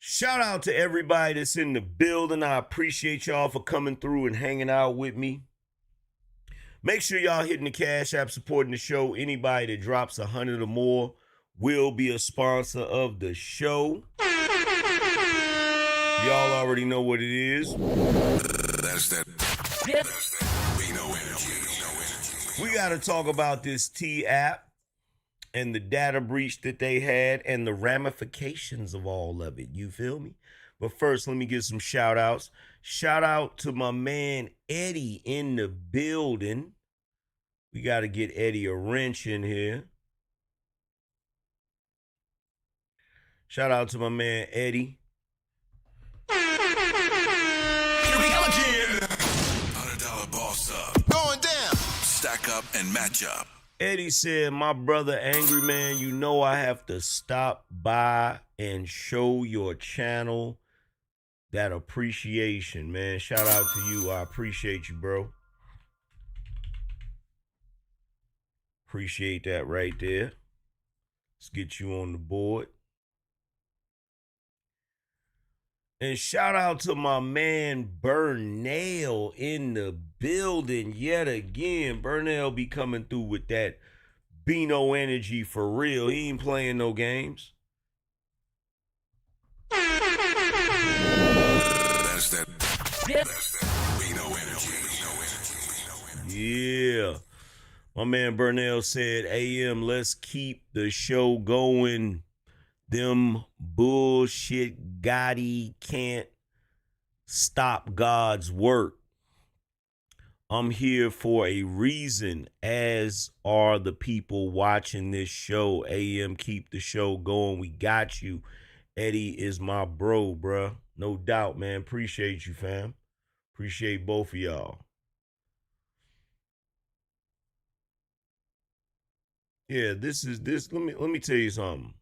Shout out to everybody that's in the building. I appreciate y'all for coming through and hanging out with me. Make sure y'all hitting the Cash App supporting the show. Anybody that drops 100 or more will be a sponsor of the show. Y'all already know what it is. That's that BINO energy. We got to talk about this T app and the data breach that they had and the ramifications of all of it. You feel me? But first, let me give some shout outs. Shout out to my man Eddie in the building. We got to get Eddie a wrench in here. Shout out to my man Eddie. Here we go again. $100 boss up. Going down. Stack up and match up. Eddie said, my brother Angryman, you know I have to stop by and show your channel that appreciation, man. Shout out to you. I appreciate you, bro. Appreciate that right there. Let's get you on the board. And shout out to my man Burnell in the building yet again. Burnell be coming through with that BINO energy for real. He ain't playing no games. That's that BINO energy. Yeah. My man Burnell said, AM, let's keep the show going. Them bullshit Gotti can't stop God's work. I'm here for a reason, as are the people watching this show. AM, keep the show going. We got you. Eddie is my bro, bruh. No doubt, man. Appreciate you, fam. Appreciate both of y'all. Yeah, this. Let me tell you something.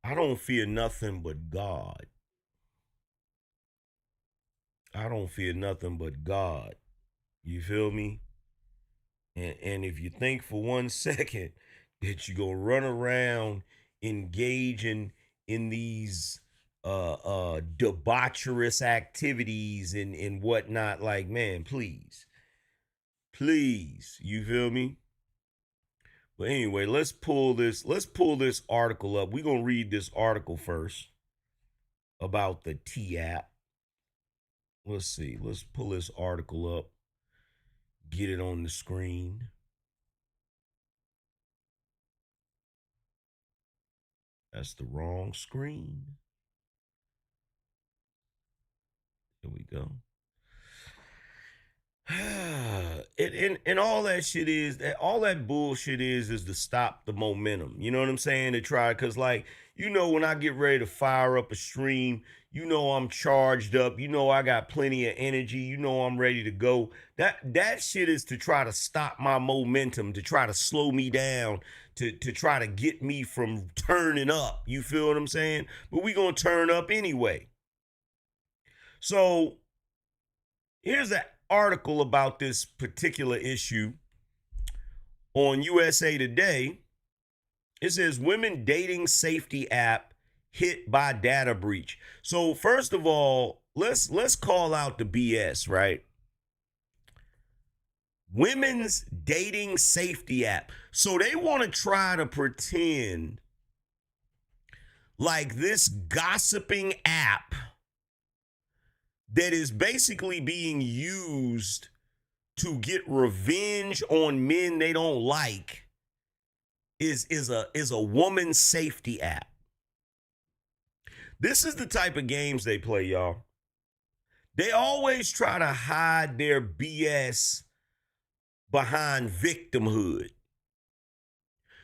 I don't fear nothing but God. I don't fear nothing but God. You feel me? And if you think for 1 second that you're gonna run around engaging in these debaucherous activities and whatnot, like, man, please. You feel me? But anyway, let's pull this article up. We're gonna read this article first about the T app. Let's see. Let's pull this article up. Get it on the screen. That's the wrong screen. There we go. And all that shit is that all that bullshit is to stop the momentum. You know what I'm saying? To try, because, like, you know, when I get ready to fire up a stream, you know I'm charged up. You know I got plenty of energy. You know I'm ready to go. That shit is to try to stop my momentum, to try to slow me down, to try to get me from turning up. You feel what I'm saying? But we gonna turn up anyway. So here's an article about this particular issue on USA Today. It says women dating safety app hit by data breach. So first of all, let's call out the BS, right? Women's dating safety app. So they want to try to pretend like this gossiping app that is basically being used to get revenge on men they don't like is a woman's safety app. This is the type of games they play, y'all. They always try to hide their BS behind victimhood.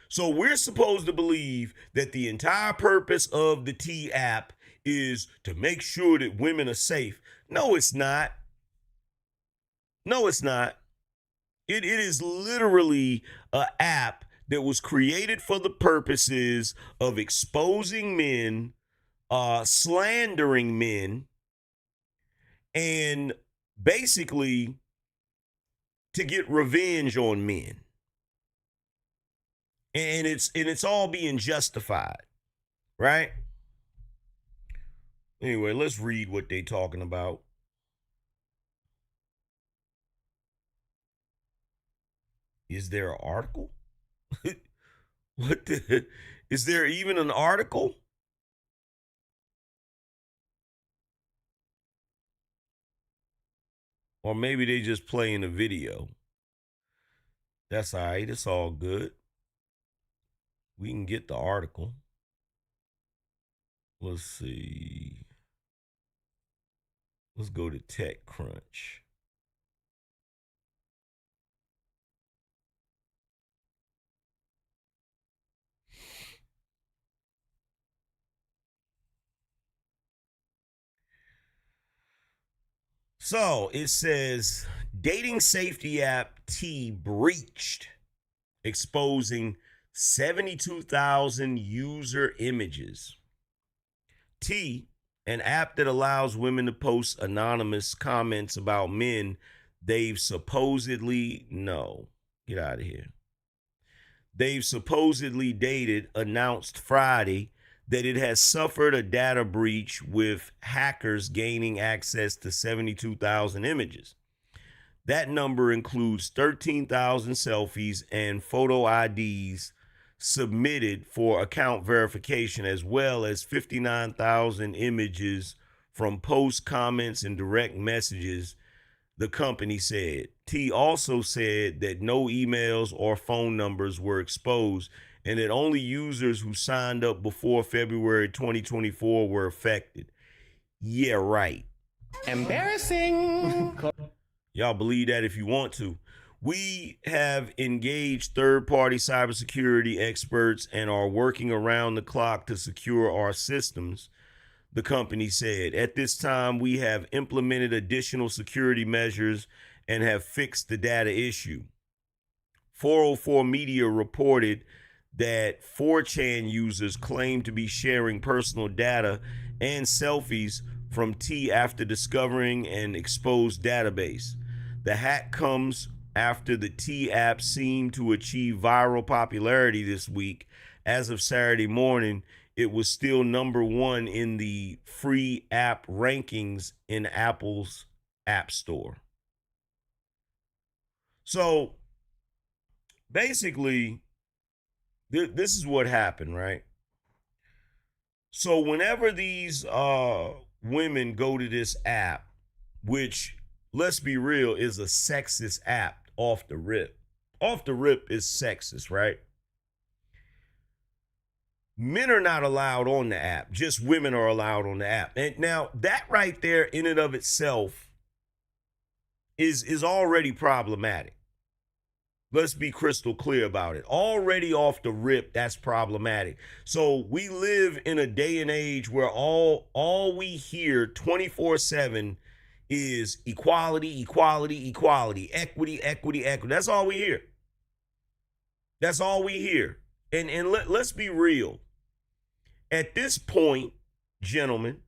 So we're supposed to believe that the entire purpose of the T app is to make sure that women are safe. No, it's not. No, it's not. It is literally an app that was created for the purposes of exposing men, slandering men, and basically to get revenge on men. And it's all being justified, right? Anyway, let's read what they talking about. Is there an article? Is there even an article? Or maybe they just playing a video. That's all right. It's all good. We can get the article. Let's see. Let's go to TechCrunch. So it says dating safety app T breached, exposing 72,000 user images. T, an app that allows women to post anonymous comments about men they've supposedly, no, get out of here. They've supposedly dated, announced Friday that it has suffered a data breach with hackers gaining access to 72,000 images. That number includes 13,000 selfies and photo IDs submitted for account verification, as well as 59,000 images from posts, comments, and direct messages, the company said. T also said that no emails or phone numbers were exposed and that only users who signed up before February 2024 were affected. Yeah, right. Embarrassing. Y'all believe that if you want to. We have engaged third-party cybersecurity experts and are working around the clock to secure our systems, the company said. At this time, we have implemented additional security measures and have fixed the data issue. 404 Media reported that 4chan users claim to be sharing personal data and selfies from T after discovering an exposed database. The hack comes after the T app seemed to achieve viral popularity this week. As of Saturday morning, it was still number one in the free app rankings in Apple's App Store. So basically, this is what happened, right? So whenever these women go to this app, which, let's be real, is a sexist app off the rip. Off the rip is sexist, right? Men are not allowed on the app. Just women are allowed on the app. And now that right there in and of itself is already problematic. Let's be crystal clear about it. Already off the rip, that's problematic. So we live in a day and age where all we hear 24/7 is equality, equality, equality, equity, equity, equity. That's all we hear. That's all we hear. And let's be real. At this point, gentlemen,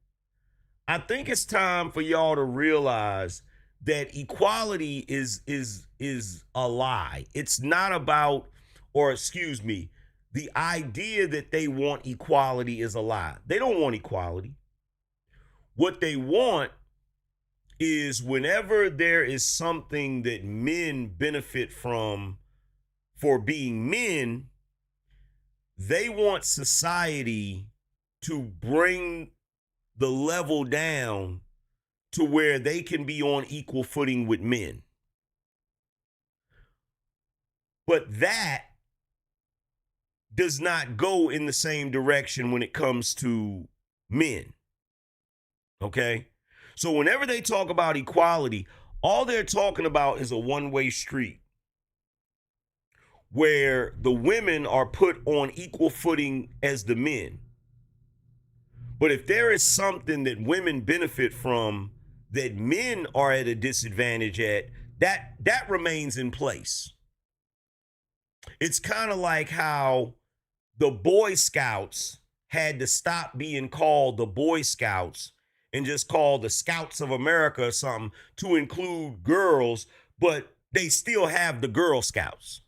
I think it's time for y'all to realize that equality is a lie. It's not about, or excuse me, the idea that they want equality is a lie. They don't want equality. What they want is whenever there is something that men benefit from for being men, they want society to bring the level down to where they can be on equal footing with men. But that does not go in the same direction when it comes to men. Okay? So whenever they talk about equality, all they're talking about is a one-way street where the women are put on equal footing as the men. But if there is something that women benefit from that men are at a disadvantage at, that remains in place. It's kind of like how the Boy Scouts had to stop being called the Boy Scouts and just called the Scouts of America or something to include girls, but they still have the Girl Scouts.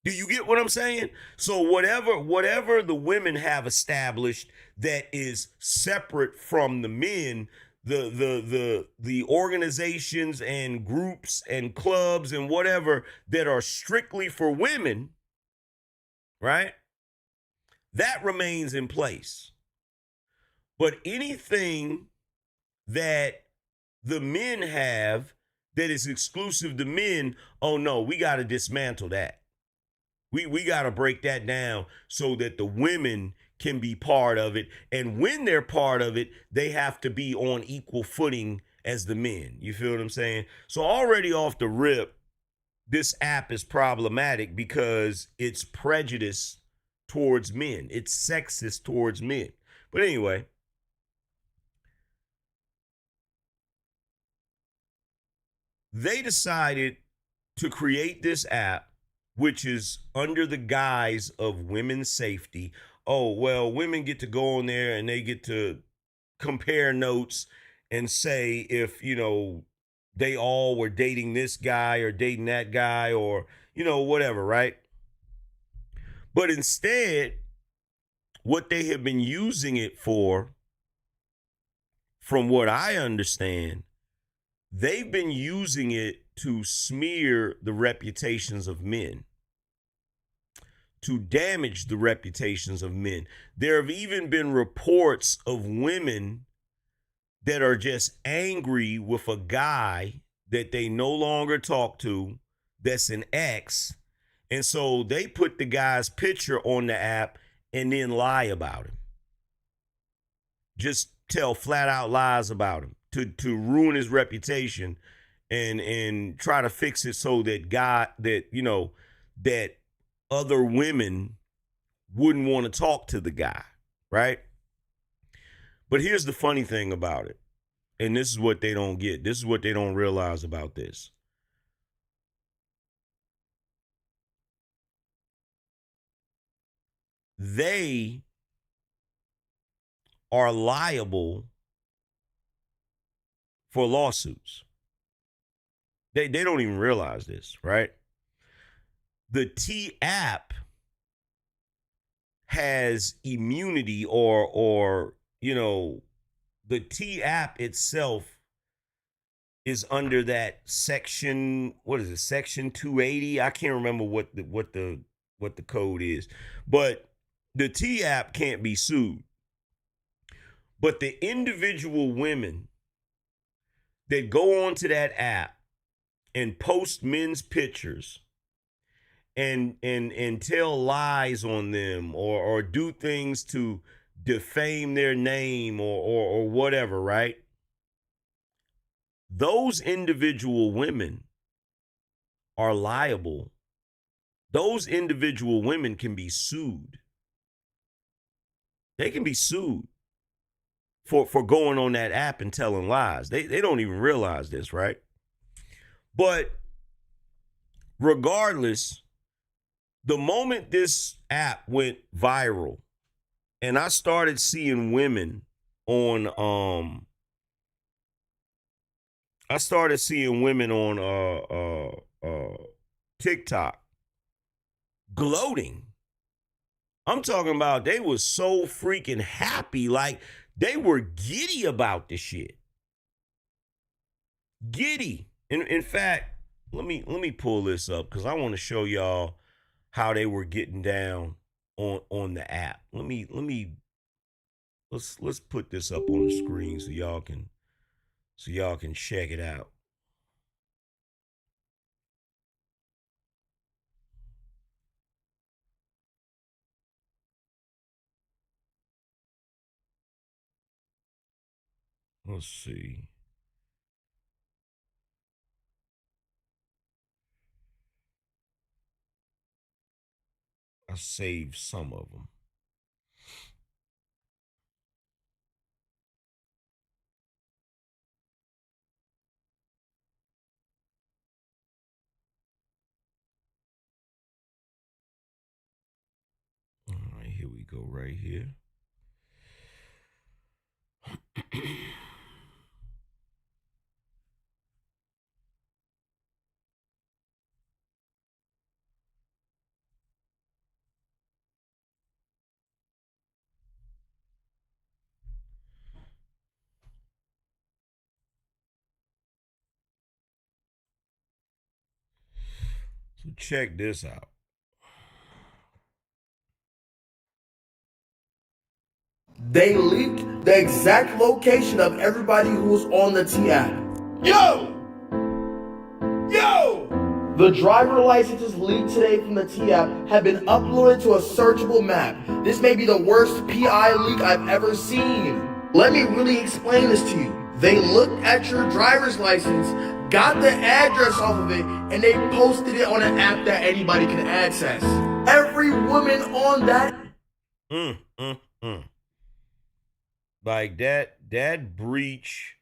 Do you get what I'm saying? So whatever the women have established, that is separate from the men, the organizations and groups and clubs and whatever that are strictly for women, right? That remains in place. But anything that the men have that is exclusive to men, oh no, we got to dismantle that. We got to break that down so that the women can be part of it. And when they're part of it, they have to be on equal footing as the men. You feel what I'm saying? So already off the rip, this app is problematic because it's prejudice towards men. It's sexist towards men. But anyway, they decided to create this app, which is under the guise of women's safety. Oh, well, women get to go on there and they get to compare notes and say if, they all were dating this guy or dating that guy or, whatever, right? But instead, what they have been using it for, from what I understand, they've been using it to smear the reputations of men, to damage the reputations of men. There have even been reports of women that are just angry with a guy that they no longer talk to, that's an ex. And so they put the guy's picture on the app and then lie about him. Just tell flat out lies about him to ruin his reputation and try to fix it so that that other women wouldn't want to talk to the guy, right? But here's the funny thing about it. And this is what they don't get. This is what they don't realize about this. They are liable for lawsuits. They don't even realize this, right? The T app has immunity or the T app itself is under that section, what is it, section 280? I can't remember what the code is. But the T app can't be sued. But the individual women that go onto that app and post men's pictures and tell lies on them or do things to defame their name or whatever, right? Those individual women are liable. Those individual women can be sued. They can be sued for going on that app and telling lies. They don't even realize this, right? But regardless, the moment this app went viral and I started seeing women on TikTok gloating. I'm talking about they was so freaking happy, like they were giddy about the shit. Giddy. In fact, let me pull this up because I want to show y'all how they were getting down on the app. Let's put this up on the screen so y'all can check it out. Let's see. I saved some of them. All right, here we go right here. So check this out. They leaked the exact location of everybody who was on the T app. Yo! The driver licenses leaked today from the T app have been uploaded to a searchable map. This may be the worst PI leak I've ever seen. Let me really explain this to you. They looked at your driver's license, got the address off of it, and they posted it on an app that anybody can access. Every woman on that Like that breach,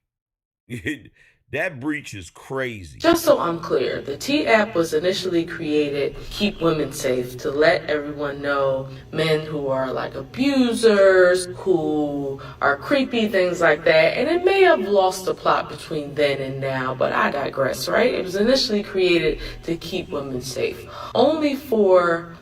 that breach is crazy. Just so I'm clear, the T app was initially created to keep women safe, to let everyone know men who are like abusers, who are creepy, things like that. And it may have lost the plot between then and now, but I digress, right? It was initially created to keep women safe. Only for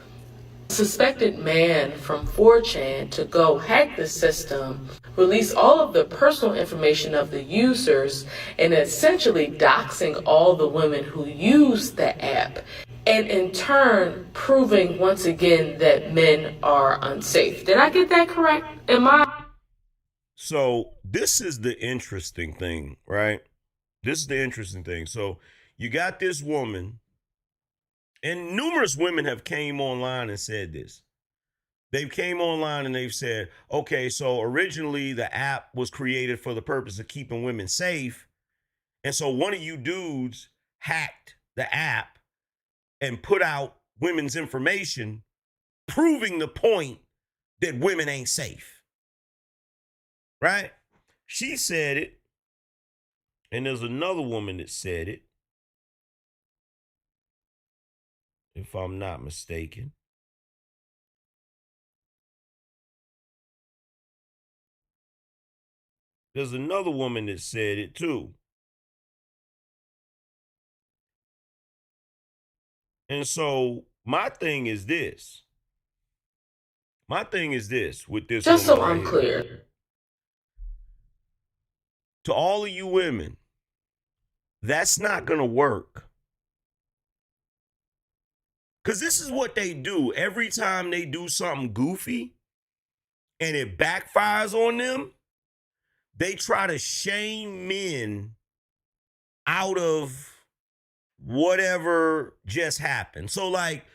suspected man from 4chan to go hack the system, release all of the personal information of the users, and essentially doxing all the women who use the app, and in turn proving once again that men are unsafe. Did I get that correct? So this is the interesting thing, right? This is the interesting thing. So you got this woman, and numerous women have came online and said this. They've came online and they've said, okay, so originally the app was created for the purpose of keeping women safe. And so one of you dudes hacked the app and put out women's information, proving the point that women ain't safe. Right? She said it. And there's another woman that said it, if I'm not mistaken. There's another woman that said it too. And so my thing is this. My thing is this with this. Just so right I'm here. clear. To all of you women, that's not going to work. Because this is what they do every time they do something goofy and it backfires on them. They try to shame men out of whatever just happened. So, like,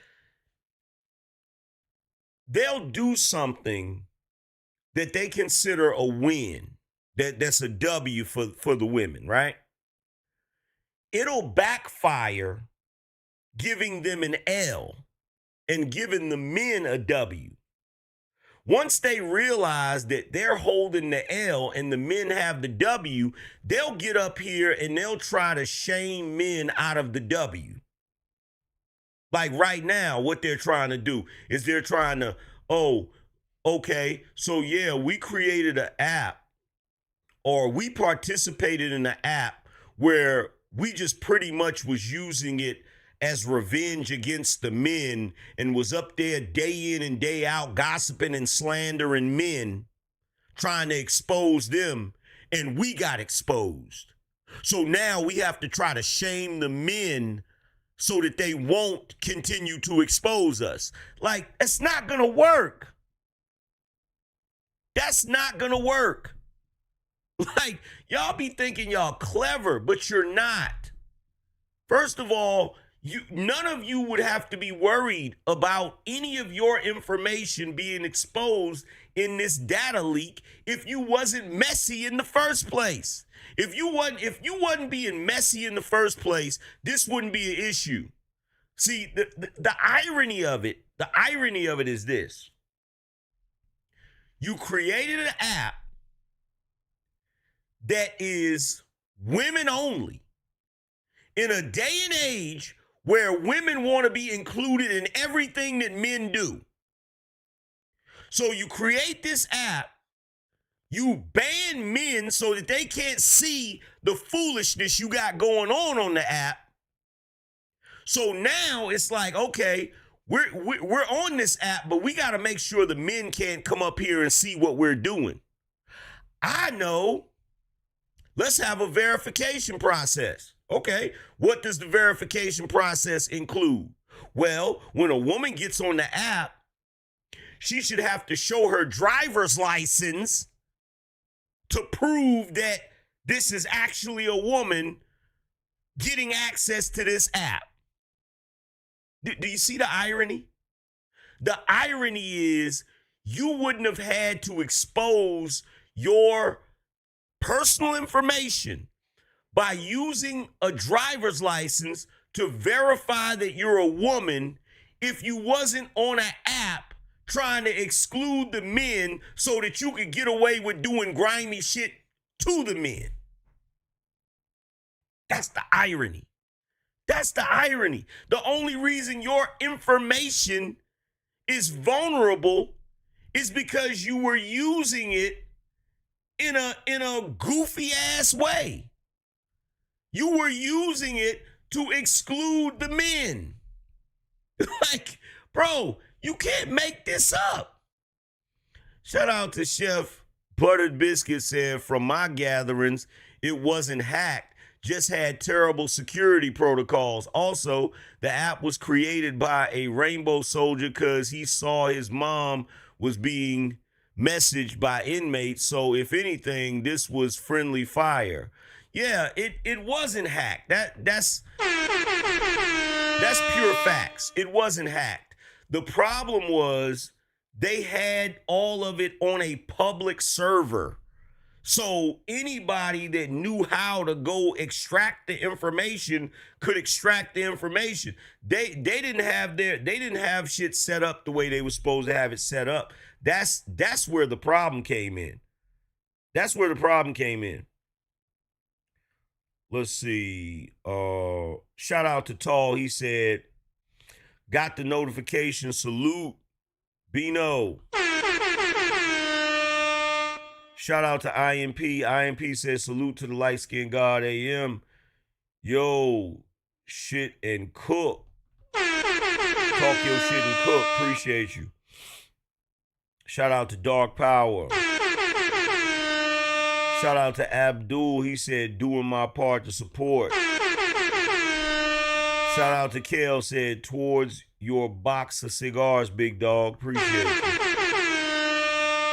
they'll do something that they consider a win, that's a W for the women, right? It'll backfire, giving them an L and giving the men a W. Once they realize that they're holding the L and the men have the W, they'll get up here and they'll try to shame men out of the W. Like right now, what they're trying to do is they're trying to, oh, okay, so yeah, we created an app, or we participated in an app where we just pretty much was using it as revenge against the men and was up there day in and day out gossiping and slandering men, trying to expose them, and we got exposed. So now we have to try to shame the men so that they won't continue to expose us. Like, it's not going to work. That's not going to work. Like, y'all be thinking y'all clever, but you're not. First of all, none of you would have to be worried about any of your information being exposed in this data leak if you wasn't messy in the first place. If you wasn't being messy in the first place, this wouldn't be an issue. See, the irony of it is this. You created an app that is women only in a day and age where women want to be included in everything that men do. So you create this app, you ban men so that they can't see the foolishness you got going on the app. So now it's like, okay, we're on this app, but we got to make sure the men can't come up here and see what we're doing. I know. Let's have a verification process. Okay, what does the verification process include? Well, when a woman gets on the app, she should have to show her driver's license to prove that this is actually a woman getting access to this app. Do you see the irony? The irony is you wouldn't have had to expose your personal information by using a driver's license to verify that you're a woman if you wasn't on an app trying to exclude the men so that you could get away with doing grimy shit to the men. That's the irony. That's the irony. The only reason your information is vulnerable is because you were using it in a goofy ass way. You were using it to exclude the men. Like, bro, you can't make this up. Shout out to Chef Buttered Biscuit said, from my gatherings, it wasn't hacked, just had terrible security protocols. Also, the app was created by a Rainbow Soldier because he saw his mom was being messaged by inmates. So if anything, this was friendly fire. Yeah, it wasn't hacked. That's pure facts. It wasn't hacked. The problem was they had all of it on a public server. So anybody that knew how to go extract the information could extract the information. They didn't have shit set up the way they were supposed to have it set up. That's where the problem came in. That's where the problem came in. Let's see. Shout out to Tall. He said, got the notification. Salute. BINO. Shout out to IMP. IMP says, salute to the light-skinned God AM. Yo, shit and cook. Talk your shit and cook. Appreciate you. Shout out to Dark Power. Shout out to Abdul. He said, doing my part to support. Shout out to Kale, said, towards your box of cigars, big dog. Appreciate you.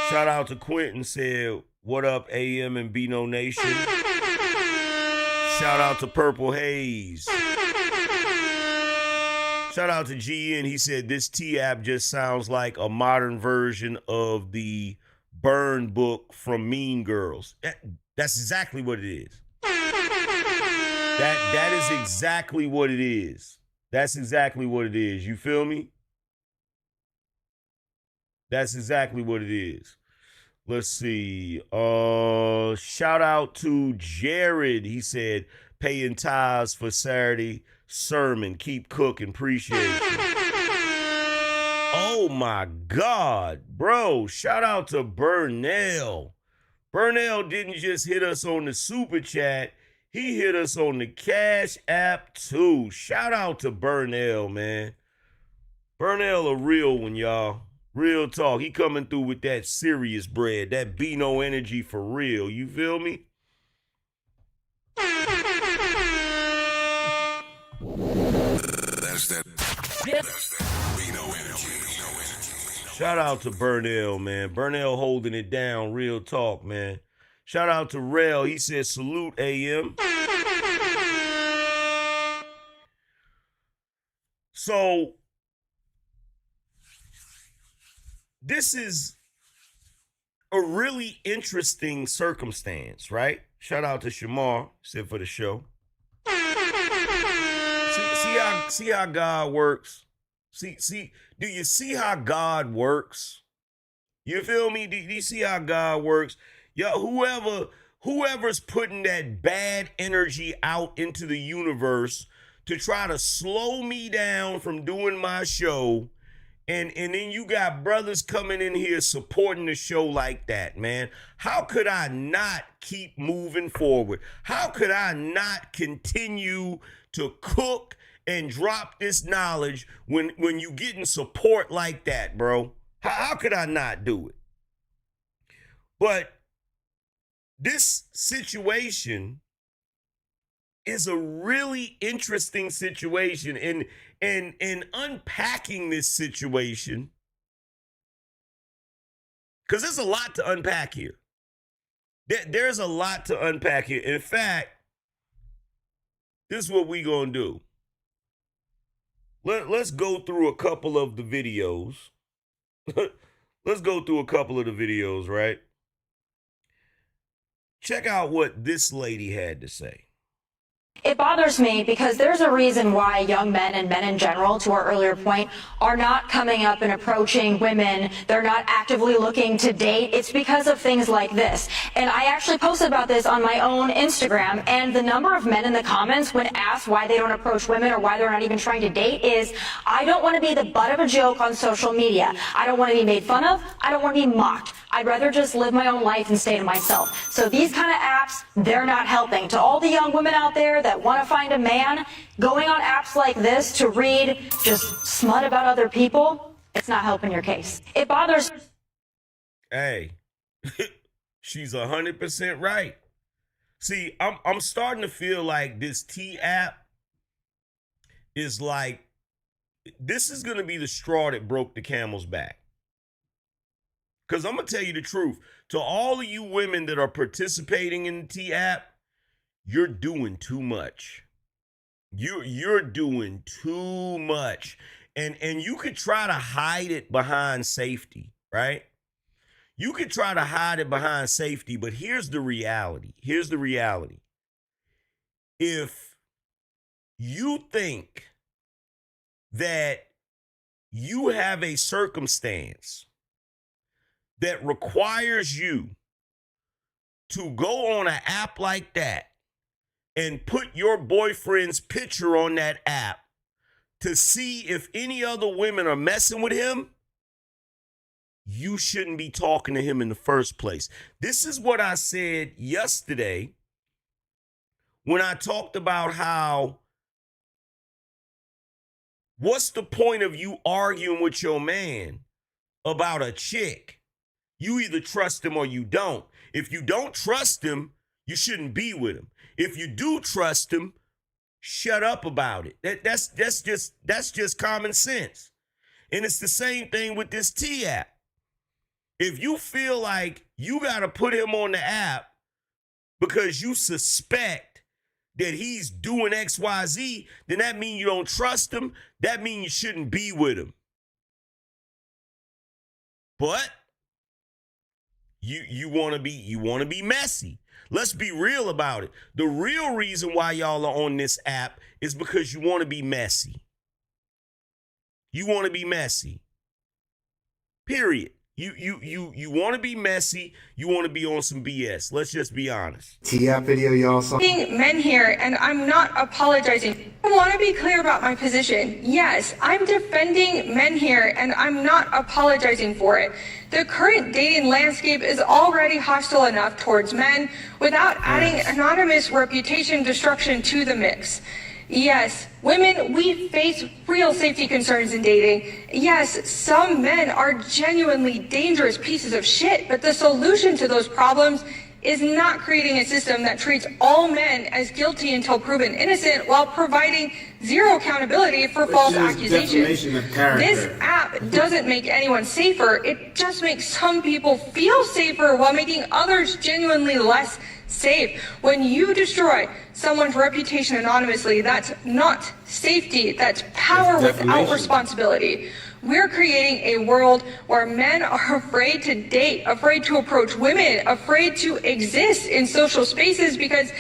Shout out to Quentin, said, what up, AM and BINO Nation? Shout out to Purple Haze. Shout out to GN. He said, this T-app just sounds like a modern version of the Burn book from Mean Girls. That's exactly what it is. That is exactly what it is. That's exactly what it is. You feel me? That's exactly what it is. Let's see. Shout out to Jared. He said, paying tithes for Saturday sermon. Keep cooking. Appreciate you. Oh my God, bro. Shout out to Burnell. Burnell didn't just hit us on the super chat. He hit us on the Cash App too. Shout out to Burnell, man. Burnell a real one, y'all. Real talk. He coming through with that serious bread, that BINO energy for real. You feel me? That's that BINO energy. Shout out to Burnell, man. Burnell holding it down. Real talk, man. Shout out to Rel. He said, salute, AM. So, this is a really interesting circumstance, right? Shout out to Shamar, said for the show. See how God works? See, do you see how God works? You feel me? Do you see how God works? Yo, whoever's putting that bad energy out into the universe to try to slow me down from doing my show, and then you got brothers coming in here supporting the show like that, man. How could I not keep moving forward? How could I not continue to cook and drop this knowledge when you getting support like that, bro? How could I not do it? But this situation is a really interesting situation, and And in unpacking this situation, because there's a lot to unpack here. There's a lot to unpack here. In fact, this is what we gonna do. Let's go through a couple of the videos. Let's go through a couple of the videos, right? Check out what this lady had to say. It bothers me because there's a reason why young men and men in general, to our earlier point, are not coming up and approaching women. They're not actively looking to date. It's because of things like this. And I actually posted about this on my own Instagram, and the number of men in the comments when asked why they don't approach women or why they're not even trying to date is, I don't want to be the butt of a joke on social media. I don't want to be made fun of. I don't want to be mocked. I'd rather just live my own life and stay to myself. So these kind of apps, they're not helping. To all the young women out there that want to find a man, going on apps like this to read just smut about other people, it's not helping your case. It bothers. Hey, she's 100% right. See, I'm starting to feel like this T app is like, this is going to be the straw that broke the camel's back. Because I'm going to tell you the truth. To all of you women that are participating in the T app, you're doing too much. You're doing too much. And you could try to hide it behind safety, right? You could try to hide it behind safety, but here's the reality. Here's the reality. If you think that you have a circumstance that requires you to go on an app like that and put your boyfriend's picture on that app to see if any other women are messing with him, you shouldn't be talking to him in the first place. This is what I said yesterday when I talked about how, what's the point of you arguing with your man about a chick? You either trust him or you don't. If you don't trust him, you shouldn't be with him. If you do trust him, shut up about it. That's just common sense. And it's the same thing with this T app. If you feel like you got to put him on the app because you suspect that he's doing XYZ, then that means you don't trust him. That means you shouldn't be with him. But you want to be messy. Let's be real about it. The real reason why y'all are on this app is because you want to be messy. You want to be messy. Period. You want to be messy. You want to be on some BS. Let's just be honest. T-app video y'all saw. Men here, and I'm not apologizing. I want to be clear about my position. Yes, I'm defending men here, and I'm not apologizing for it. The current dating landscape is already hostile enough towards men without adding anonymous reputation destruction to the mix. Yes, women, we face real safety concerns in dating. Yes, some men are genuinely dangerous pieces of shit, but the solution to those problems is not creating a system that treats all men as guilty until proven innocent while providing zero accountability for false accusations. This app doesn't make anyone safer, it just makes some people feel safer while making others genuinely less safe. When you destroy someone's reputation anonymously, that's not safety, that's power without responsibility. We're creating a world where men are afraid to date, afraid to approach women, afraid to exist in social spaces because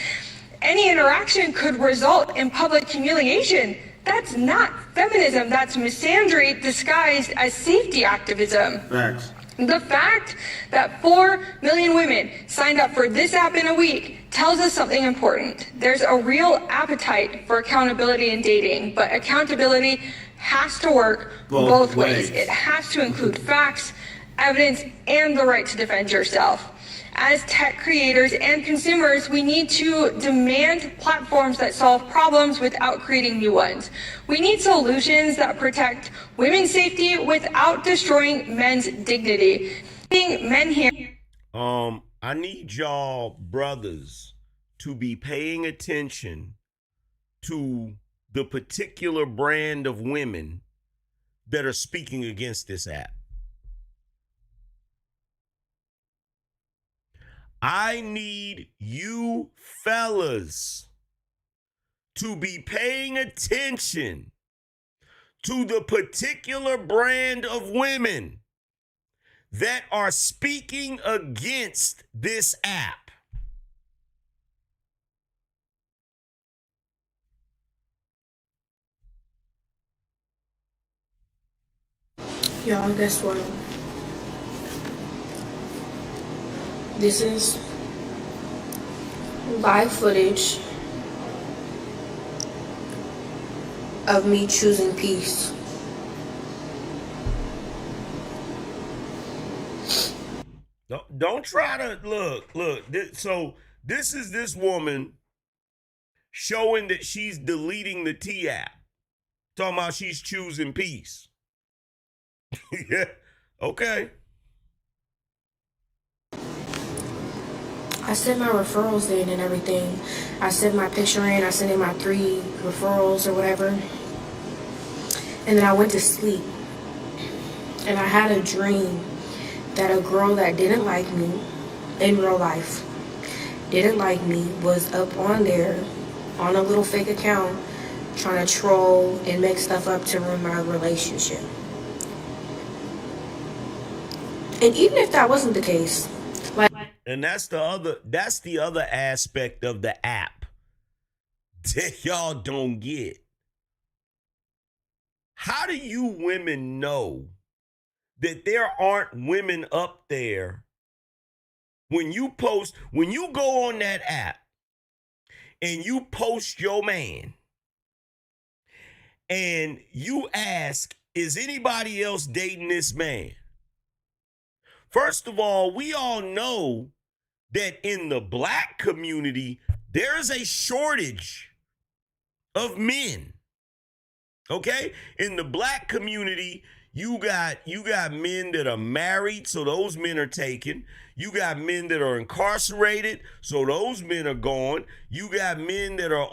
any interaction could result in public humiliation. That's not feminism, that's misandry disguised as safety activism. Facts. The fact that 4 million women signed up for this app in a week tells us something important. There's a real appetite for accountability in dating, but accountability has to work both ways. It has to include facts, evidence, and the right to defend yourself. As tech creators and consumers, we need to demand platforms that solve problems without creating new ones. We need solutions that protect women's safety without destroying men's dignity. Men here. I need y'all brothers to be paying attention to the particular brand of women that are speaking against this app. I need you fellas to be paying attention to the particular brand of women that are speaking against this app. Y'all, guess what? This is live footage of me choosing peace. Don't try to look. So this is this woman showing that she's deleting the T app. Talking about she's choosing peace. Yeah, okay. I sent my referrals in and everything. I sent my picture in. I sent in my 3 referrals or whatever. And then I went to sleep. And I had a dream that a girl that didn't like me in real life, didn't like me, was up on there on a little fake account trying to troll and make stuff up to ruin my relationship. And even if that wasn't the case, like, and that's the other aspect of the app that y'all don't get. How do you women know that there aren't women up there when you go on that app and you post your man and you ask, is anybody else dating this man? First of all, we all know that in the black community, there is a shortage of men. Okay? In the black community, you got men that are married, so those men are taken. You got men that are incarcerated, so those men are gone. You got men that are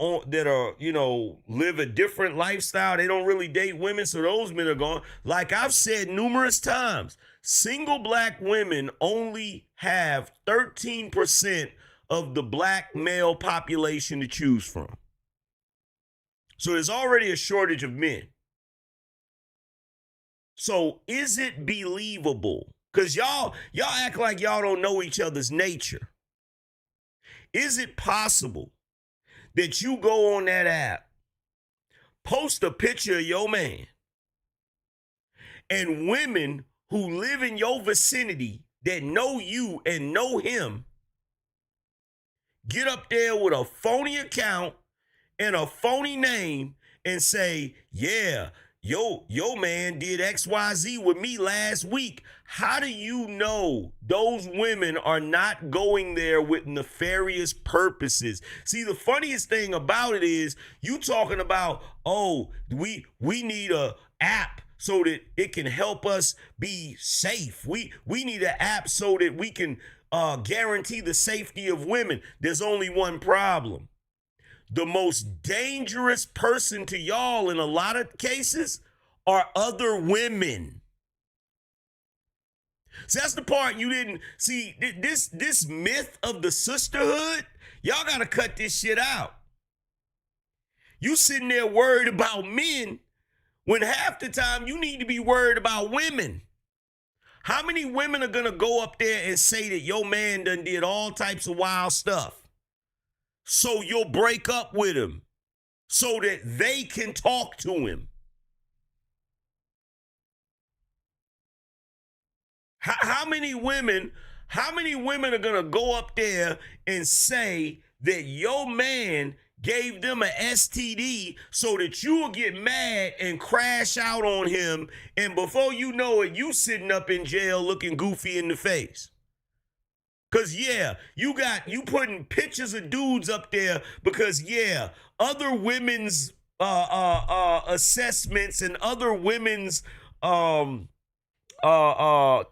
live a different lifestyle. They don't really date women, so those men are gone. Like I've said numerous times, single black women only have 13% of the black male population to choose from. So there's already a shortage of men. So is it believable? Because y'all act like y'all don't know each other's nature. Is it possible that you go on that app, post a picture of your man, and women who live in your vicinity that know you and know him get up there with a phony account and a phony name and say, yeah, your man did XYZ with me last week? How do you know those women are not going there with nefarious purposes? See, the funniest thing about it is you talking about, oh, we need a app so that it can help us be safe. We need an app so that we can guarantee the safety of women. There's only one problem. The most dangerous person to y'all in a lot of cases are other women. So that's the part you didn't see. This myth of the sisterhood, y'all got to cut this shit out. You sitting there worried about men when half the time you need to be worried about women. How many women are going to go up there and say that your man done did all types of wild stuff? So you'll break up with him so that they can talk to him. How many women are going to go up there and say that your man gave them an STD so that you will get mad and crash out on him, and before you know it, you sitting up in jail looking goofy in the face? Because, yeah, you putting pictures of dudes up there because, yeah, other women's assessments and other women's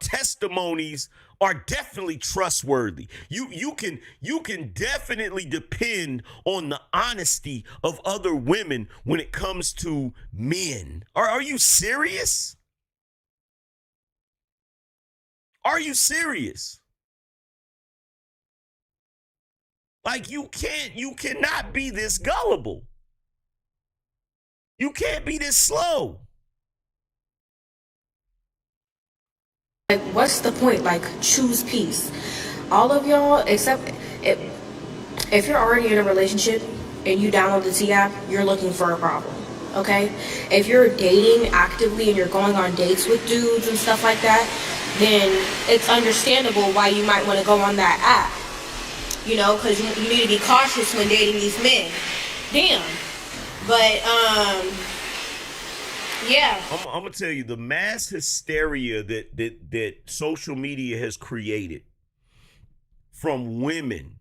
testimonies are definitely trustworthy. You can definitely depend on the honesty of other women when it comes to men. Are you serious? Are you serious? Like you cannot be this gullible. You can't be this slow. Like, what's the point? Like, choose peace. All of y'all, except if you're already in a relationship and you download the T app, you're looking for a problem. Okay? If you're dating actively and you're going on dates with dudes and stuff like that, then it's understandable why you might want to go on that app. You know, because you need to be cautious when dating these men. Damn. But, yeah. I'm gonna tell you, the mass hysteria that social media has created from women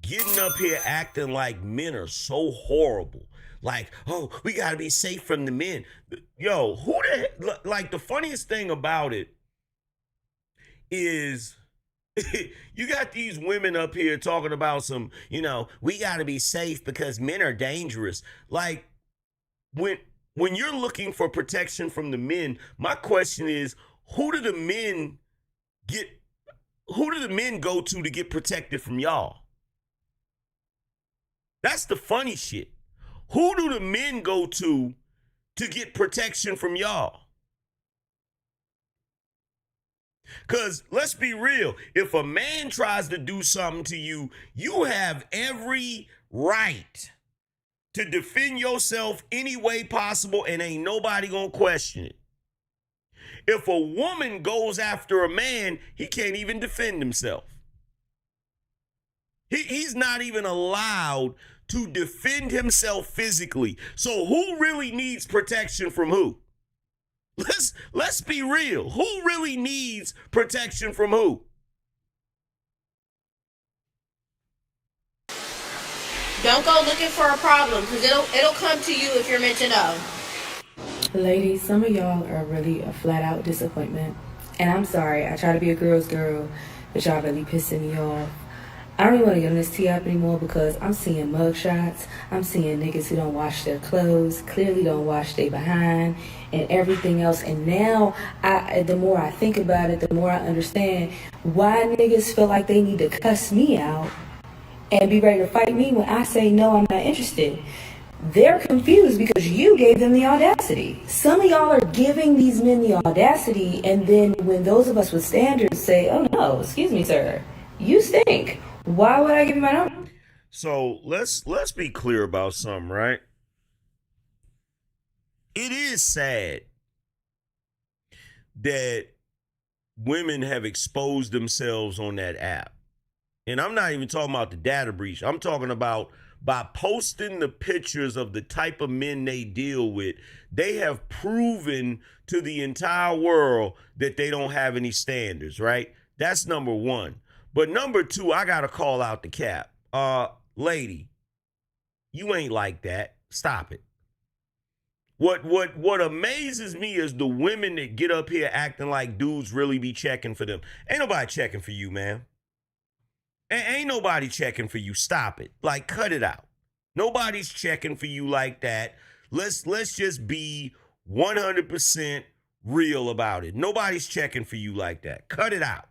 getting up here acting like men are so horrible. Like, oh, we gotta be safe from the men. Yo, who the like the funniest thing about it is you got these women up here talking about some, we gotta be safe because men are dangerous. Like, when you're looking for protection from the men, my question is, who do the men go to get protected from y'all? That's the funny shit. Who do the men go to get protection from y'all? Because let's be real, if a man tries to do something to you, you have every right to defend yourself any way possible, and ain't nobody gonna question it. If a woman goes after a man, he can't even defend himself. He's not even allowed to defend himself physically. So who really needs protection from who? Let's be real. Who really needs protection from who? Don't go looking for a problem, because it'll come to you if you're meant to know. Ladies, some of y'all are really a flat out disappointment. And I'm sorry, I try to be a girl's girl, but y'all really pissing me off. I don't even want to get on this tee up anymore because I'm seeing mugshots. I'm seeing niggas who don't wash their clothes, clearly don't wash their behind, and everything else. And now, the more I think about it, the more I understand why niggas feel like they need to cuss me out and be ready to fight me when I say no, I'm not interested. They're confused because you gave them the audacity. Some of y'all are giving these men the audacity, and then when those of us with standards say, oh no, excuse me, sir, you stink. Why would I give you my number? So let's be clear about something, right? It is sad that women have exposed themselves on that app. And I'm not even talking about the data breach. I'm talking about by posting the pictures of the type of men they deal with, they have proven to the entire world that they don't have any standards, right? That's number one. But number two, I got to call out the cap. Lady, you ain't like that. Stop it. What amazes me is the women that get up here acting like dudes really be checking for them. Ain't nobody checking for you, man. Ain't nobody checking for you. Stop it. Like, cut it out. Nobody's checking for you like that. Let's just be 100% real about it. Nobody's checking for you like that. Cut it out.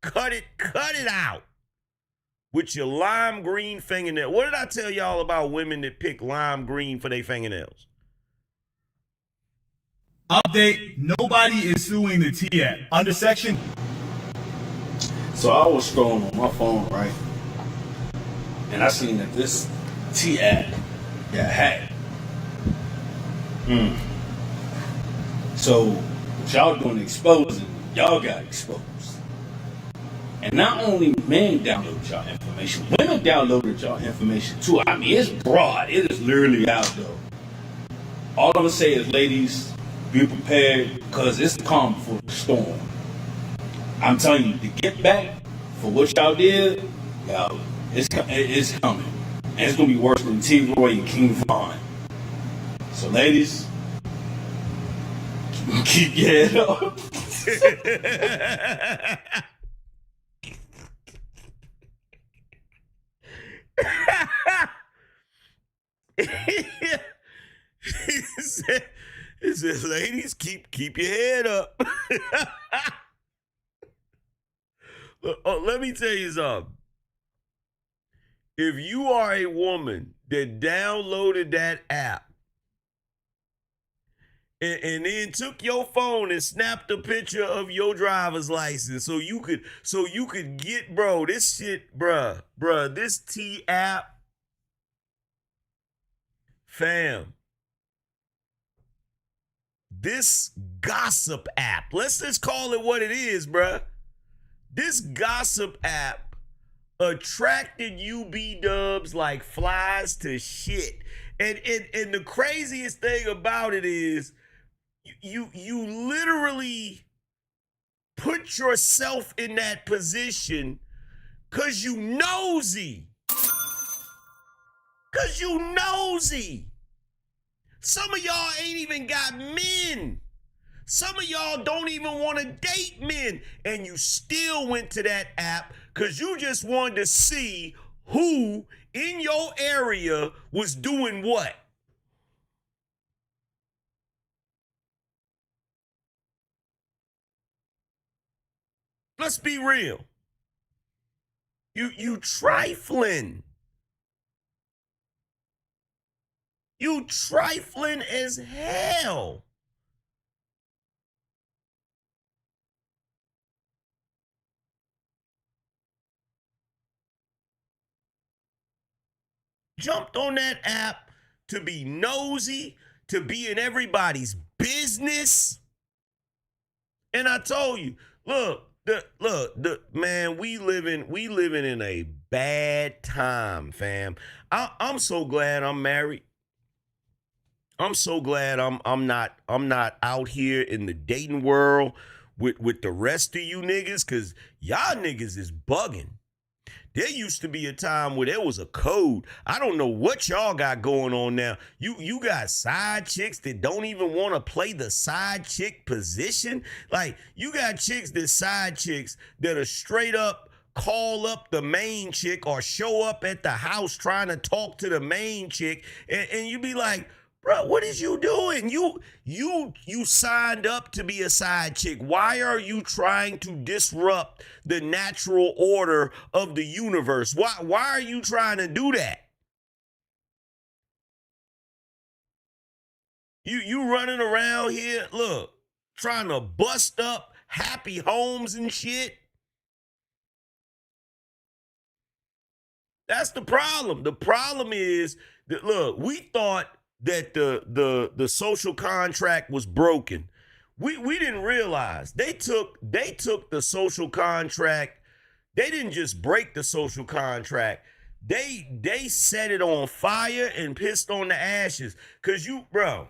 Cut it out. With your lime green fingernail. What did I tell y'all about women that pick lime green for their fingernails? Update, nobody is suing the T-App. Under section... So I was scrolling on my phone, right? And I seen that this T-App got hacked. So what y'all doing exposing, y'all got exposed. And not only men downloaded y'all information, women downloaded y'all information too. I mean, it's broad. It is literally out though. All I'm gonna say is, ladies, be prepared, because it's the calm before the storm. I'm telling you, to get back for what y'all did, y'all, it's coming. And it's going to be worse than T-Roy and King Von. So, ladies, keep your head up. he said, ladies, keep your head up. Let me tell you something. If you are a woman that downloaded that app and then took your phone and snapped a picture of your driver's license so you could get, bro, this shit, bruh, this T app, fam, this gossip app, let's just call it what it is, bruh. This gossip app attracted UB dubs like flies to shit. And the craziest thing about it is you literally put yourself in that position because you nosy. Because you nosy. Some of y'all ain't even got men. Some of y'all don't even want to date men. And you still went to that app because you just wanted to see who in your area was doing what. Let's be real. You trifling. You trifling as hell. Jumped on that app to be nosy, to be in everybody's business. And I told you, look, man, we living in a bad time, fam. I'm so glad I'm married. I'm so glad I'm not out here in the dating world with the rest of you niggas, cause y'all niggas is bugging. There used to be a time where there was a code. I don't know what y'all got going on now. You got side chicks that don't even want to play the side chick position. Like, you got chicks that side chicks that are straight up call up the main chick or show up at the house trying to talk to the main chick. And you be like, bro, what is you doing? You signed up to be a side chick. Why are you trying to disrupt the natural order of the universe? Why are you trying to do that? You running around here, look, trying to bust up happy homes and shit. That's the problem. The problem is that, look, we thought that the social contract was broken. We didn't realize they took the social contract. They didn't just break the social contract. They set it on fire and pissed on the ashes. Cause bro,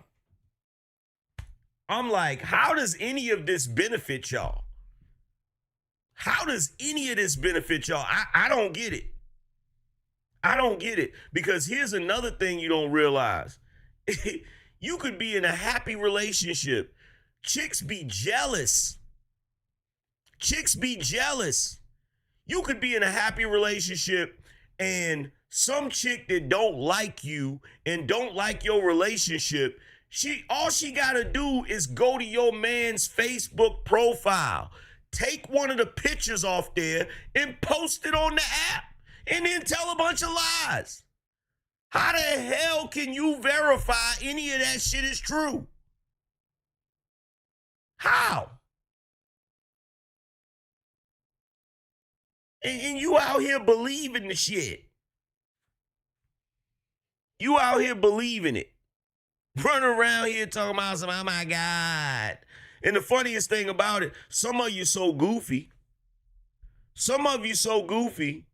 I'm like, how does any of this benefit y'all? How does any of this benefit y'all? I don't get it. I don't get it. Because here's another thing you don't realize. You could be in a happy relationship. Chicks be jealous. Chicks be jealous. You could be in a happy relationship and some chick that don't like you and don't like your relationship, all she gotta do is go to your man's Facebook profile, take one of the pictures off there and post it on the app and then tell a bunch of lies. How the hell can you verify any of that shit is true? How? And you out here believing the shit. You out here believing it. Running around here talking about some, oh my God. And the funniest thing about it, some of you so goofy. Some of you so goofy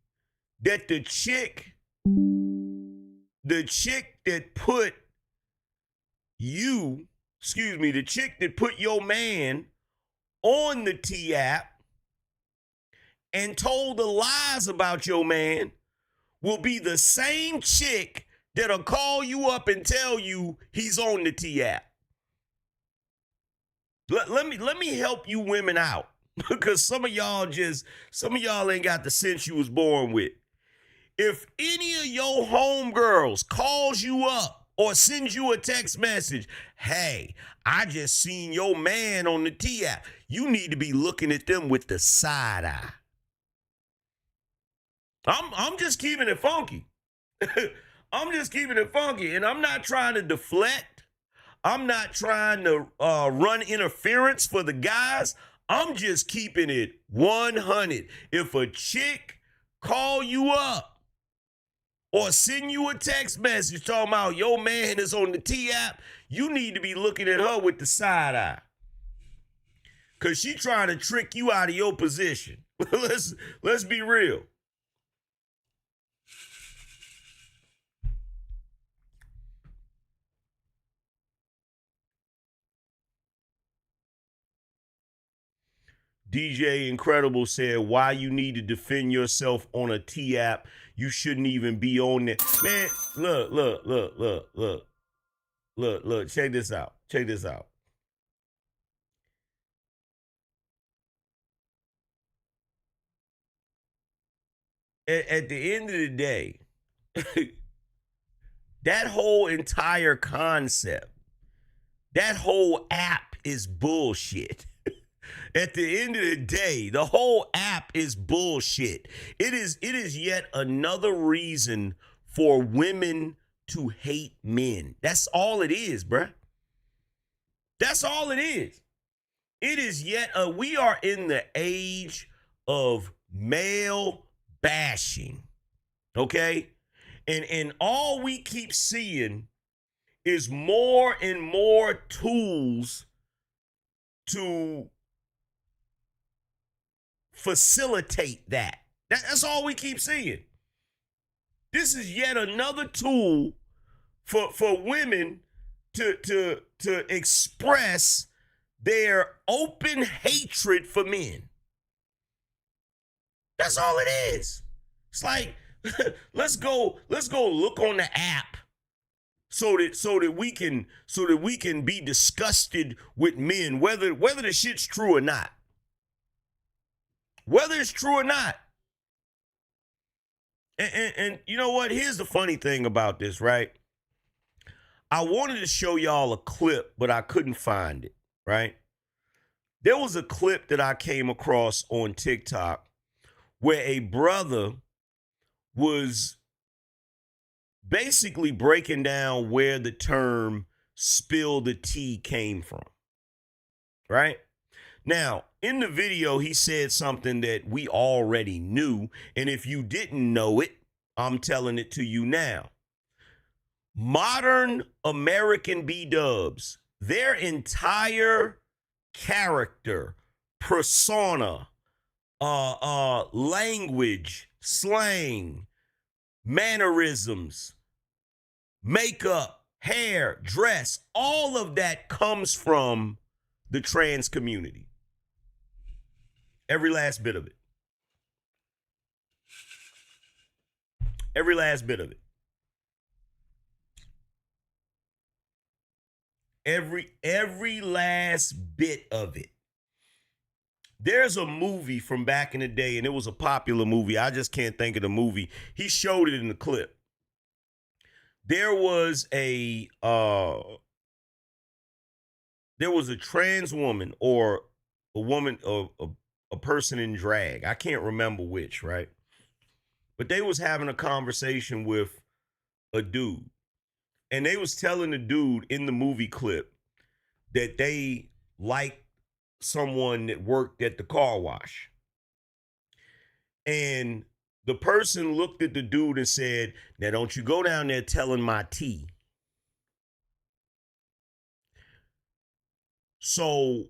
that the chick that put your man on the T app and told the lies about your man will be the same chick that'll call you up and tell you he's on the T app. Let me help you women out. Because some of y'all ain't got the sense you was born with. If any of your homegirls calls you up or sends you a text message, hey, I just seen your man on the T app, you need to be looking at them with the side eye. I'm just keeping it funky. I'm just keeping it funky, and I'm not trying to deflect. I'm not trying to run interference for the guys. I'm just keeping it 100. If a chick call you up or send you a text message talking about your man is on the T app, you need to be looking at her with the side eye. Because she trying to trick you out of your position. Let's be real. DJ Incredible said, why you need to defend yourself on a T app? You shouldn't even be on it. Man, look, check this out. Check this out. At the end of the day, that whole entire concept, that whole app is bullshit. At the end of the day, the whole app is bullshit. It is yet another reason for women to hate men. That's all it is, bruh. That's all it is. It is yet we are in the age of male bashing. Okay? And all we keep seeing is more and more tools to facilitate that. That's all we keep seeing. This is yet another tool for women to express their open hatred for men. That's all it is. It's like let's go look on the app so that we can be disgusted with men, whether the shit's true or not. Whether it's true or not. And you know what? Here's the funny thing about this, right? I wanted to show y'all a clip, but I couldn't find it, right? There was a clip that I came across on TikTok where a brother was basically breaking down where the term spill the tea came from, right? Now, in the video, he said something that we already knew, and if you didn't know it, I'm telling it to you now. Modern American B-dubs, their entire character, persona, language, slang, mannerisms, makeup, hair, dress, all of that comes from the trans community. Every last bit of it. Every last bit of it. Every last bit of it. There's a movie from back in the day, and it was a popular movie. I just can't think of the movie. He showed it in the clip. There was a trans woman or a woman, a person in drag. I can't remember which, right? But they was having a conversation with a dude. And they was telling the dude in the movie clip that they liked someone that worked at the car wash. And the person looked at the dude and said, now don't you go down there telling my tea. So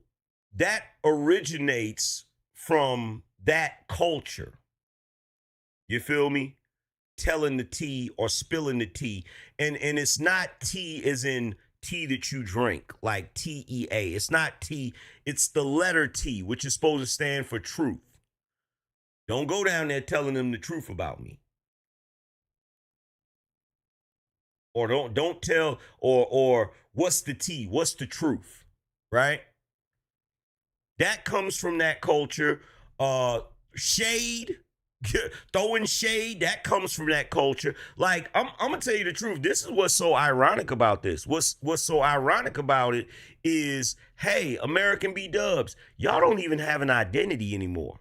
that originates from that culture. You feel me? Telling the tea or spilling the tea. And it's not tea as in tea that you drink, like TEA. It's not tea. It's the letter T, which is supposed to stand for truth. Don't go down there telling them the truth about me. Or don't tell, or what's the tea? What's the truth? Right? That comes from that culture. Shade, throwing shade, that comes from that culture. Like, I'm gonna tell you the truth. This is what's so ironic about this. What's so ironic about it is, hey, American B dubs, y'all don't even have an identity anymore.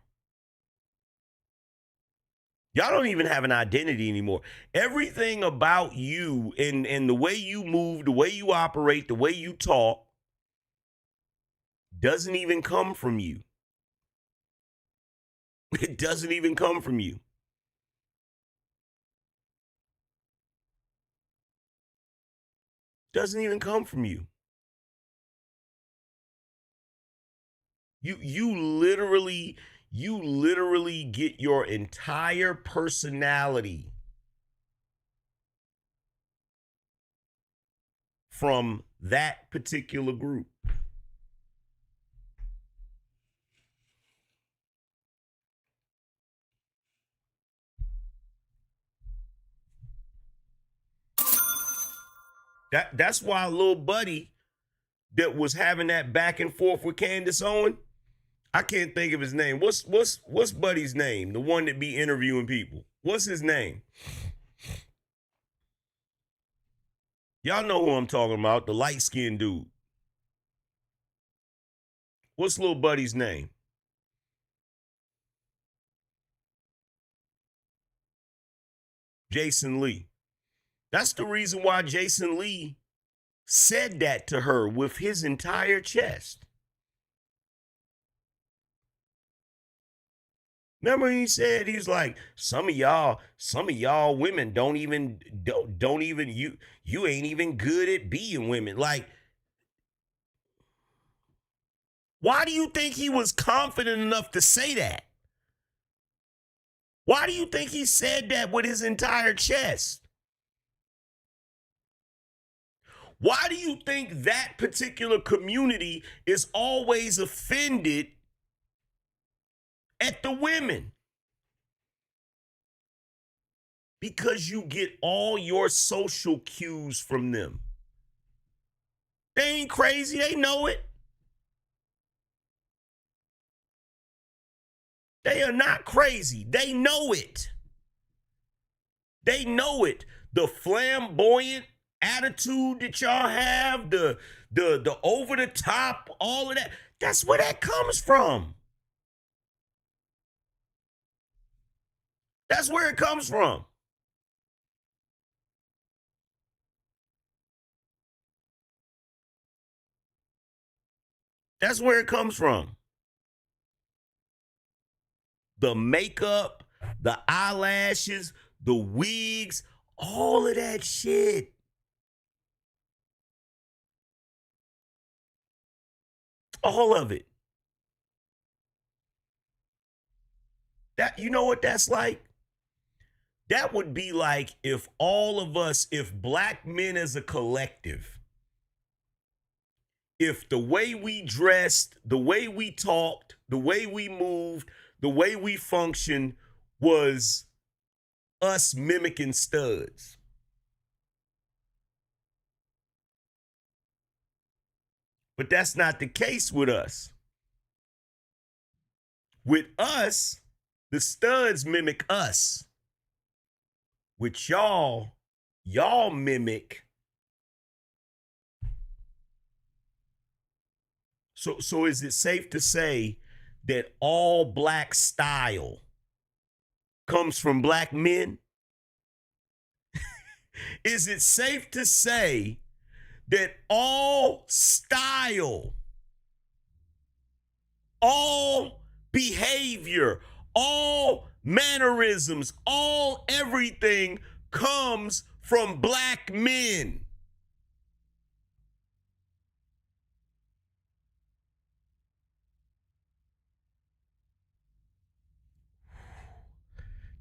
Y'all don't even have an identity anymore. Everything about you and the way you move, the way you operate, the way you talk doesn't even come from you. It doesn't even come from you. Doesn't even come from you. You literally get your entire personality from that particular group. That's why little buddy that was having that back and forth with Candace Owen, I can't think of his name. What's Buddy's name? The one that be interviewing people. What's his name? Y'all know who I'm talking about, the light-skinned dude. What's little buddy's name? Jason Lee. That's the reason why Jason Lee said that to her with his entire chest. Remember he said, he's like, some of y'all women don't even you ain't even good at being women. Like, why do you think he was confident enough to say that? Why do you think he said that with his entire chest? Why do you think that particular community is always offended at the women? Because you get all your social cues from them. They ain't crazy, they know it. They are not crazy, they know it. They know it. The flamboyant attitude that y'all have, the over the top, all of that, that's where that comes from. That's where it comes from. That's where it comes from. The makeup, the eyelashes, the wigs, all of that shit. All of it. That, you know what that's like? That would be like if all of us, if black men as a collective, if the way we dressed, the way we talked, the way we moved, the way we functioned was us mimicking studs. But that's not the case with us. With us, the studs mimic us. With y'all mimic. So is it safe to say that all black style comes from black men? Is it safe to say that all style, all behavior, all mannerisms, all everything comes from black men?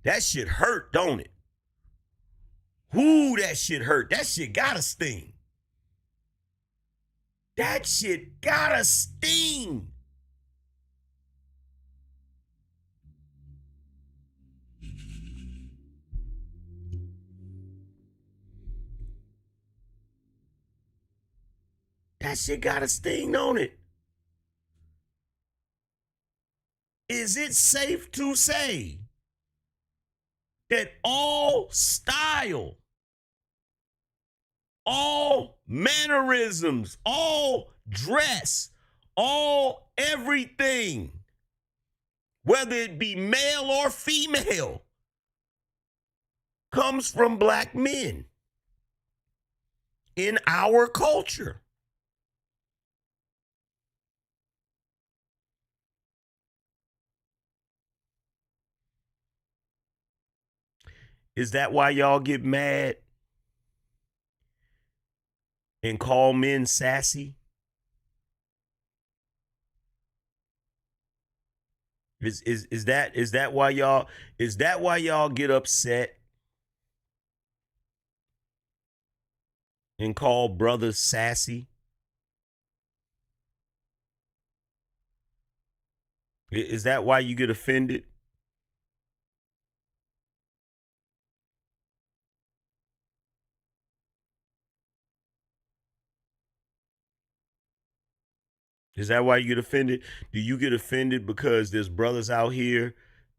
That shit hurt, don't it? Ooh, that shit hurt. That shit gotta sting. That shit gotta sting. That shit gotta sting, don't it? is it safe to say that all style, all mannerisms, all dress, all everything, whether it be male or female, comes from black men in our culture? Is that why y'all get mad and call men sassy? Is that why y'all get upset and call brothers sassy? Is that why you get offended? Is that why you get offended? Do you get offended because there's brothers out here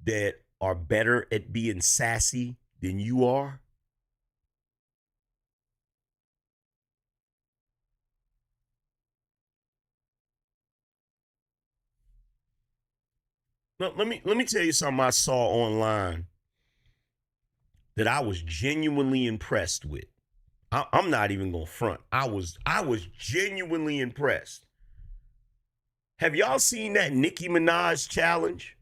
that are better at being sassy than you are? Now, let me tell you something I saw online that I was genuinely impressed with. I'm not even gonna front. I was genuinely impressed. Have y'all seen that Nicki Minaj challenge?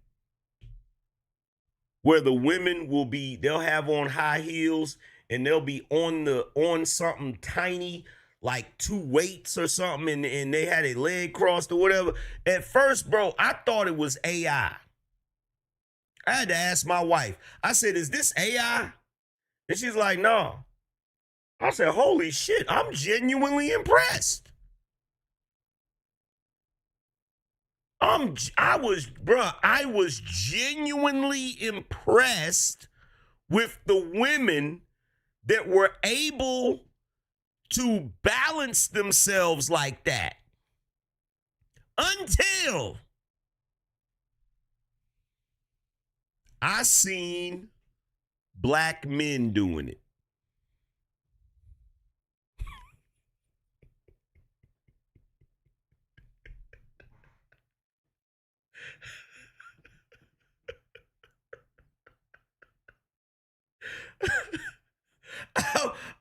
Where the women they'll have on high heels and they'll be on something tiny, like 2 weights or something, and they had a leg crossed or whatever. At first, bro, I thought it was AI. I had to ask my wife. I said, is this AI? And she's like, no. I said, holy shit, I'm genuinely impressed. I was genuinely impressed with the women that were able to balance themselves like that. Until I seen black men doing it.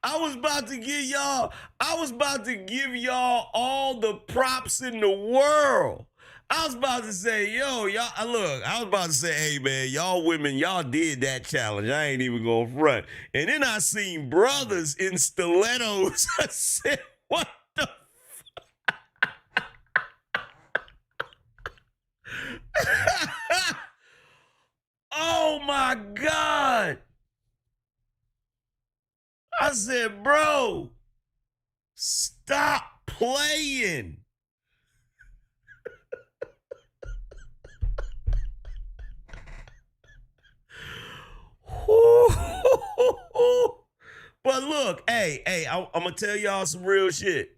I was about to give y'all all the props in the world. I was about to say, yo, y'all, look, I was about to say, hey, man, y'all women, y'all did that challenge. I ain't even gonna front. And then I seen brothers in stilettos. I said, what the Oh, my God. I said, bro, stop playing. But look, hey, I'm gonna tell y'all some real shit.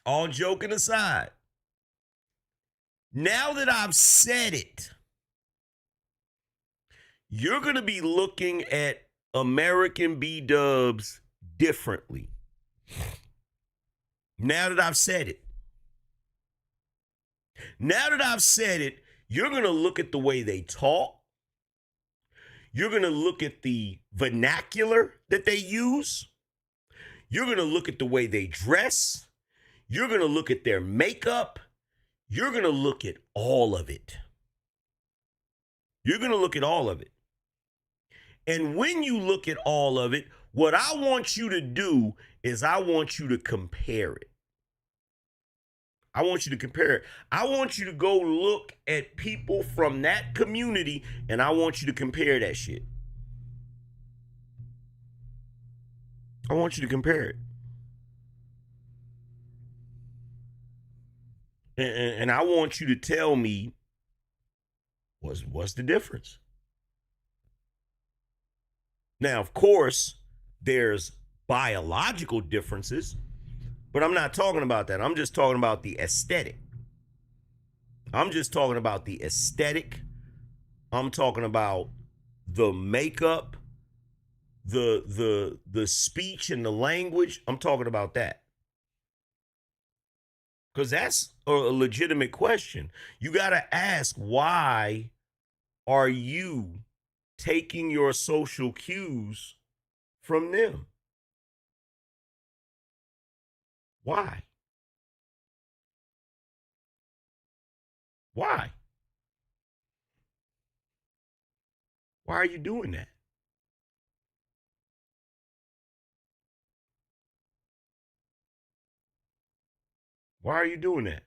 All joking aside, now that I've said it, you're gonna be looking at American B-dubs differently. Now that I've said it. Now that I've said it, you're gonna look at the way they talk. You're going to look at the vernacular that they use. You're going to look at the way they dress. You're going to look at their makeup. You're going to look at all of it. You're going to look at all of it. And when you look at all of it, what I want you to do is I want you to compare it. I want you to compare it. I want you to go look at people from that community and I want you to compare that shit. I want you to compare it. And I want you to tell me what's the difference. Now, of course, there's biological differences. But I'm not talking about that. I'm just talking about the aesthetic. I'm just talking about the aesthetic. I'm talking about the makeup, the speech and the language. I'm talking about that. Because that's a legitimate question. You got to ask, why are you taking your social cues from them? Why? Why? Why are you doing that? Why are you doing that?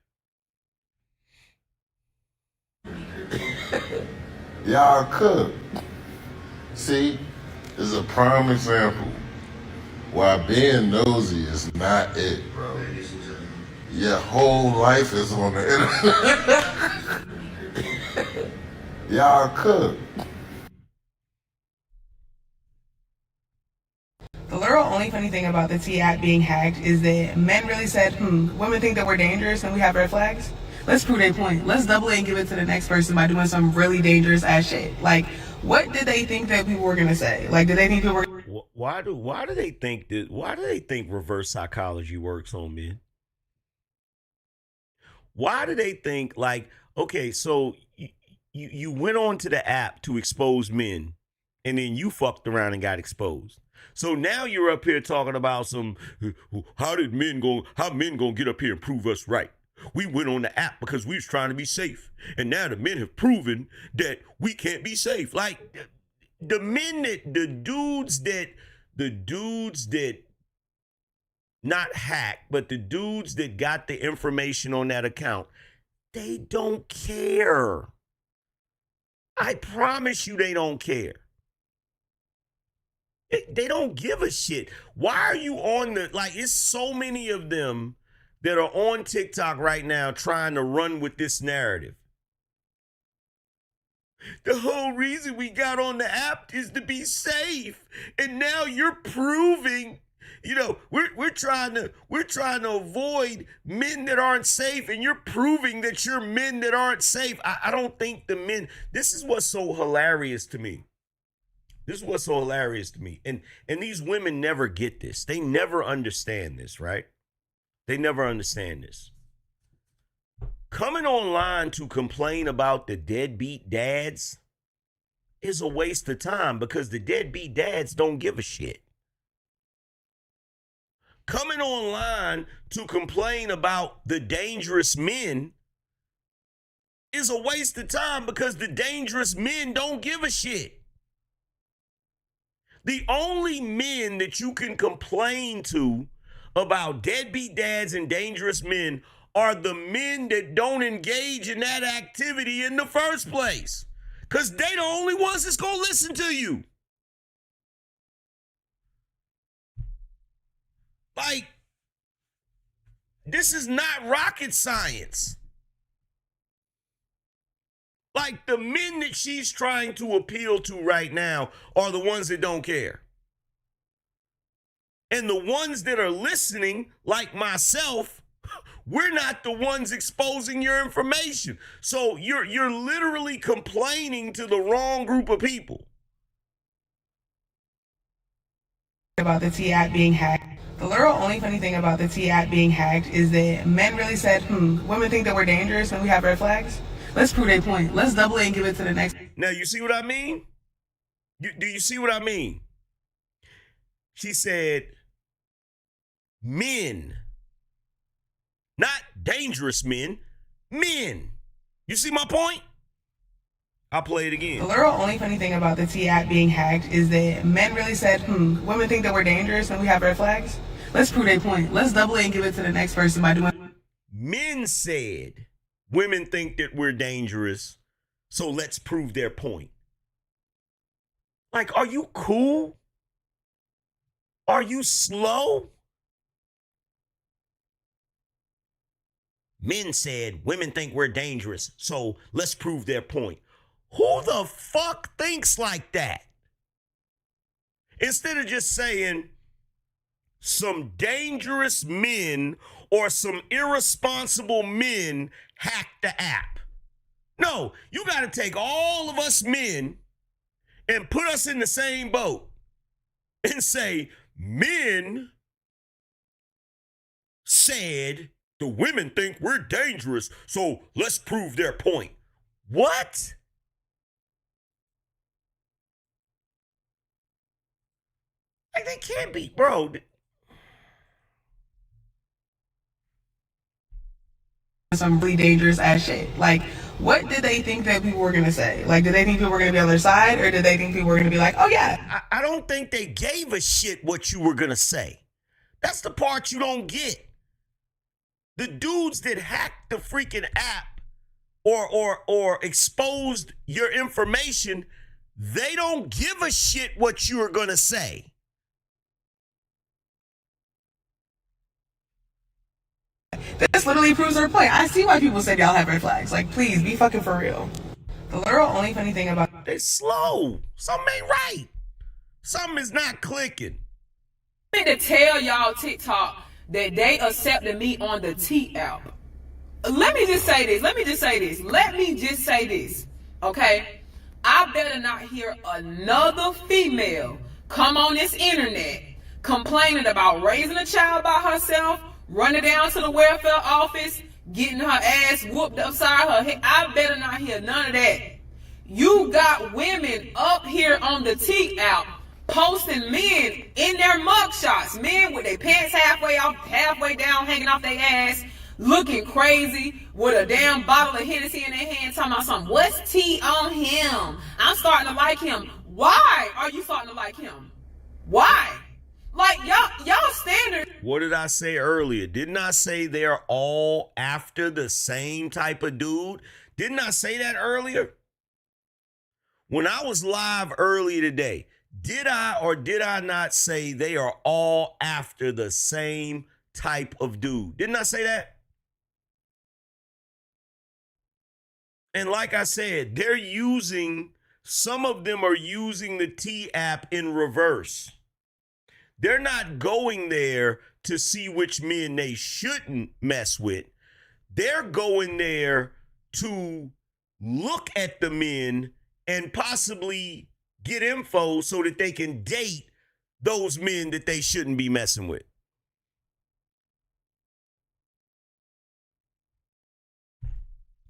Y'all cook. See, is a prime example why being nosy is not it, bro. Your whole life is on the internet. Y'all cook. The literal only funny thing about the T app being hacked is that men really said, women think that we're dangerous and we have red flags. Let's prove their point. Let's double it and give it to the next person by doing some really dangerous ass shit. Like, what did they think that people were gonna say? Like, did they think people were? Why do they think that? Why do they think reverse psychology works on men? Why do they think, like, okay, so you went on to the app to expose men, and then you fucked around and got exposed. So now you're up here talking about how men gonna get up here and prove us right? We went on the app because we was trying to be safe, and now the men have proven that we can't be safe. Like, the dudes that not hack, but the dudes that got the information on that account, they don't care. I promise you, they don't care. They don't give a shit. Why are you on it's so many of them that are on TikTok right now trying to run with this narrative. The whole reason we got on the app is to be safe. And now you're proving, we're trying to avoid men that aren't safe, and you're proving that you're men that aren't safe. I don't think the men, this is what's so hilarious to me. And these women never get this. They never understand this, right? They never understand this. Coming online to complain about the deadbeat dads is a waste of time, because the deadbeat dads don't give a shit. Coming online to complain about the dangerous men is a waste of time, because the dangerous men don't give a shit. The only men that you can complain to about deadbeat dads and dangerous men are the men that don't engage in that activity in the first place. Because they the only ones that's going to listen to you. Like, this is not rocket science. Like, the men that she's trying to appeal to right now are the ones that don't care. And the ones that are listening, like myself, we're not the ones exposing your information. So you're literally complaining to the wrong group of people. About the T app being hacked. The literal only funny thing about the T app being hacked is that men really said, women think that we're dangerous and we have red flags. Let's prove their point. Let's double it and give it to the next. Now, you see what I mean? Do you see what I mean? She said, men, not dangerous men, men. You see my point? I'll play it again. The literal only funny thing about the T app being hacked is that men really said, women think that we're dangerous and we have red flags. Let's prove their point. Let's double it and give it to the next person by doing. Men said women think that we're dangerous, so let's prove their point. Like, are you cool? Are you slow? Men said women think we're dangerous, so let's prove their point. Who the fuck thinks like that? Instead of just saying some dangerous men or some irresponsible men hacked the app. No, you got to take all of us men and put us in the same boat and say, men said the women think we're dangerous, so let's prove their point. What? Like, they can't be, bro. Some really dangerous ass shit. Like, what did they think that people were gonna say? Like, did they think people were gonna be on their side, or did they think people were gonna be like, oh yeah? I don't think they gave a shit what you were gonna say. That's the part you don't get. The dudes that hacked the freaking app or exposed your information, they don't give a shit what you are gonna say. This literally proves their point. I see why people said y'all have red flags. Like, please be fucking for real. The literal only funny thing about they slow. Something ain't right. Something is not clicking. I need to tell y'all TikTok that they accepted me on the T app. Let me just say this. Okay? I better not hear another female come on this internet complaining about raising a child by herself, running down to the welfare office, getting her ass whooped upside her head. I better not hear none of that. You got women up here on the T app posting men in their mugshots, men with their pants halfway down, hanging off their ass, looking crazy with a damn bottle of Hennessy in their hand, talking about something. What's T on him? I'm starting to like him. Why are you starting to like him? Why? Like, y'all standard. What did I say earlier? Didn't I say they're all after the same type of dude? Didn't I say that earlier? When I was live earlier today, did I or did I not say they are all after the same type of dude? Didn't I say that? And like I said, some of them are using the T app in reverse. They're not going there to see which men they shouldn't mess with. They're going there to look at the men and possibly get info so that they can date those men that they shouldn't be messing with.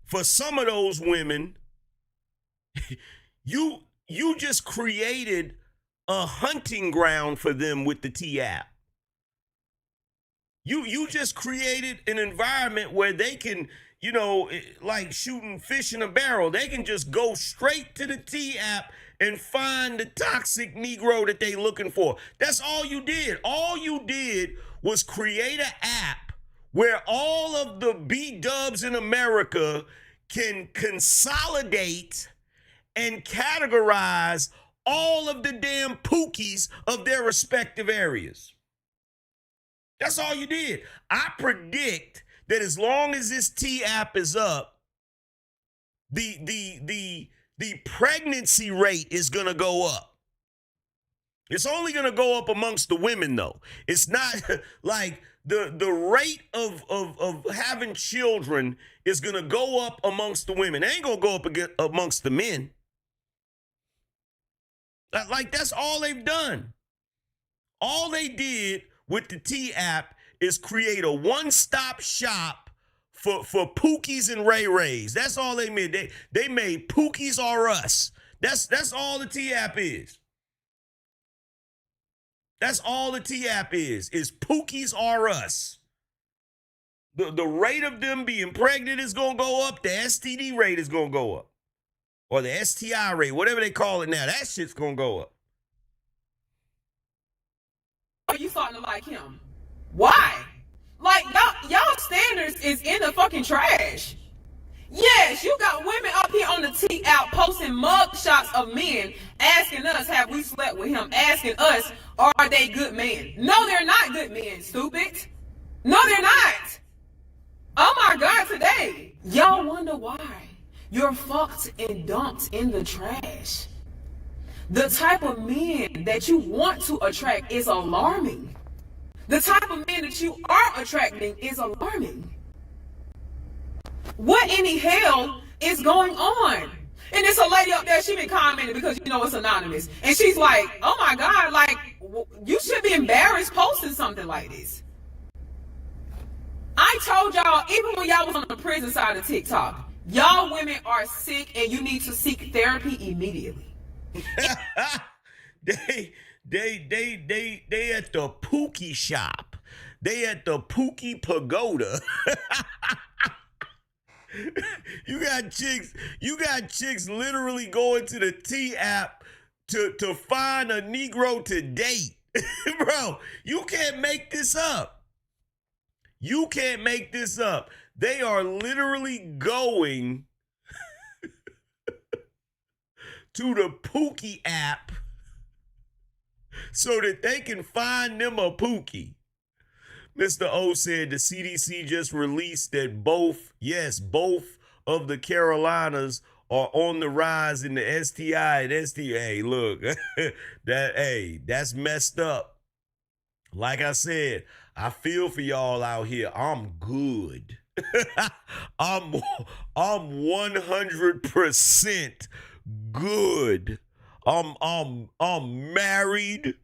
For some of those women, you just created a hunting ground for them with the T app. You just created an environment where they can, like shooting fish in a barrel. They can just go straight to the T app and find the toxic Negro that they looking for. That's all you did. All you did was create an app where all of the B-dubs in America can consolidate and categorize all of the damn pookies of their respective areas. That's all you did. I predict that as long as this T app is up, the pregnancy rate is going to go up. It's only going to go up amongst the women, though. It's not like the rate of having children is going to go up amongst the women. It ain't going to go up amongst the men. Like, that's all they've done. All they did with the T app is create a one-stop shop for Pookies and Ray Rays. That's all they made. They made Pookies or us. That's all the T app is. That's all the T app is Pookies or us. The rate of them being pregnant is going to go up. The STD rate is going to go up. Or the STI rate, whatever they call it now. That shit's going to go up. Are you starting to like him? Why? Like, y'all standards is in the fucking trash. Yes, you got women up here on the T app posting mug shots of men asking us, have we slept with him? Asking us, are they good men? No, they're not good men, stupid. No, they're not. Oh my God, today. Y'all wonder why you're fucked and dumped in the trash. The type of men that you want to attract is alarming. The type of men that you are attracting is alarming. What in the hell is going on. And there's a lady up there, she been commenting because you know it's anonymous. And she's like, oh my God, like, you should be embarrassed posting something like this. I told y'all, even when y'all was on the prison side of TikTok, y'all women are sick and you need to seek therapy immediately. They at the Pooky shop. They at the Pooky Pagoda. You got chicks literally going to the T app to find a Negro to date. Bro, you can't make this up. You can't make this up. They are literally going to the Pooky app so that they can find them a Pooky. Mr. O said the CDC just released that both of the Carolinas are on the rise in the STI and STI. Hey, look, that's messed up. Like I said, I feel for y'all out here. I'm good. I'm 100% good. I'm married.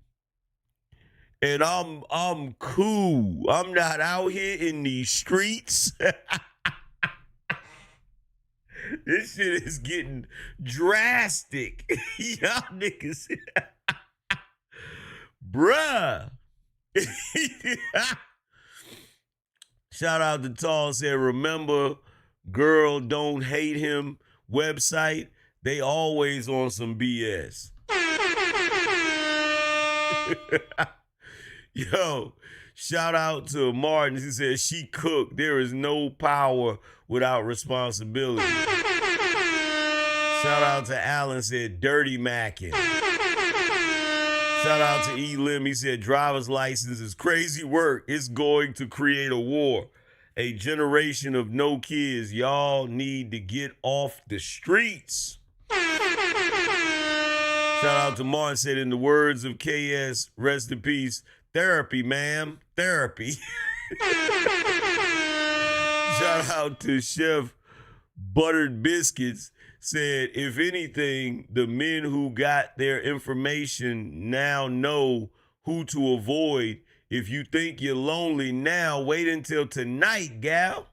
And I'm cool. I'm not out here in these streets. This shit is getting drastic. Y'all niggas. Bruh. Shout out to Tall said, remember, girl don't hate him website. They always on some BS. Yo, shout out to Martin. He said, she cooked. There is no power without responsibility. Shout out to Alan, said, dirty macking. Shout out to E. Lim. He said, driver's license is crazy work. It's going to create a war. A generation of no kids. Y'all need to get off the streets. Shout out to Martin, said, in the words of KS, rest in peace, therapy, ma'am, therapy. Shout out to Chef Buttered Biscuits, said, if anything, the men who got their information now know who to avoid. If you think you're lonely now, wait until tonight, gal.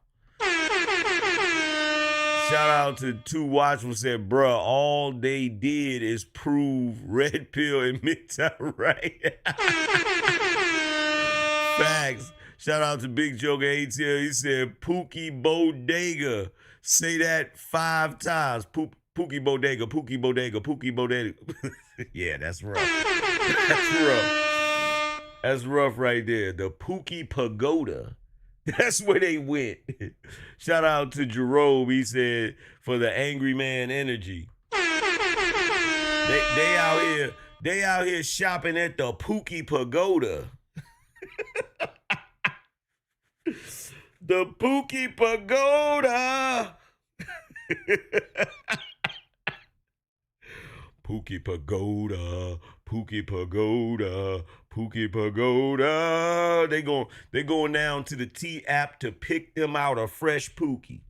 Shout out to Two Watchful, said, bruh, all they did is prove red pill and midtime right. Facts. Shout out to Big Joker ATL. He said, Pooky Bodega. Say that 5 times. Pooky Bodega, Pooky Bodega, Pooky Bodega. Yeah, that's rough. That's rough. That's rough right there. The Pooky Pagoda. That's where they went. Shout out to Jerome. He said, for the Angryman energy. They out here shopping at the Pooky Pagoda. The Pooky Pagoda. Pooky Pagoda, Pooky Pagoda, Pooky Pagoda. They going down to the T app to pick them out a fresh Pooky.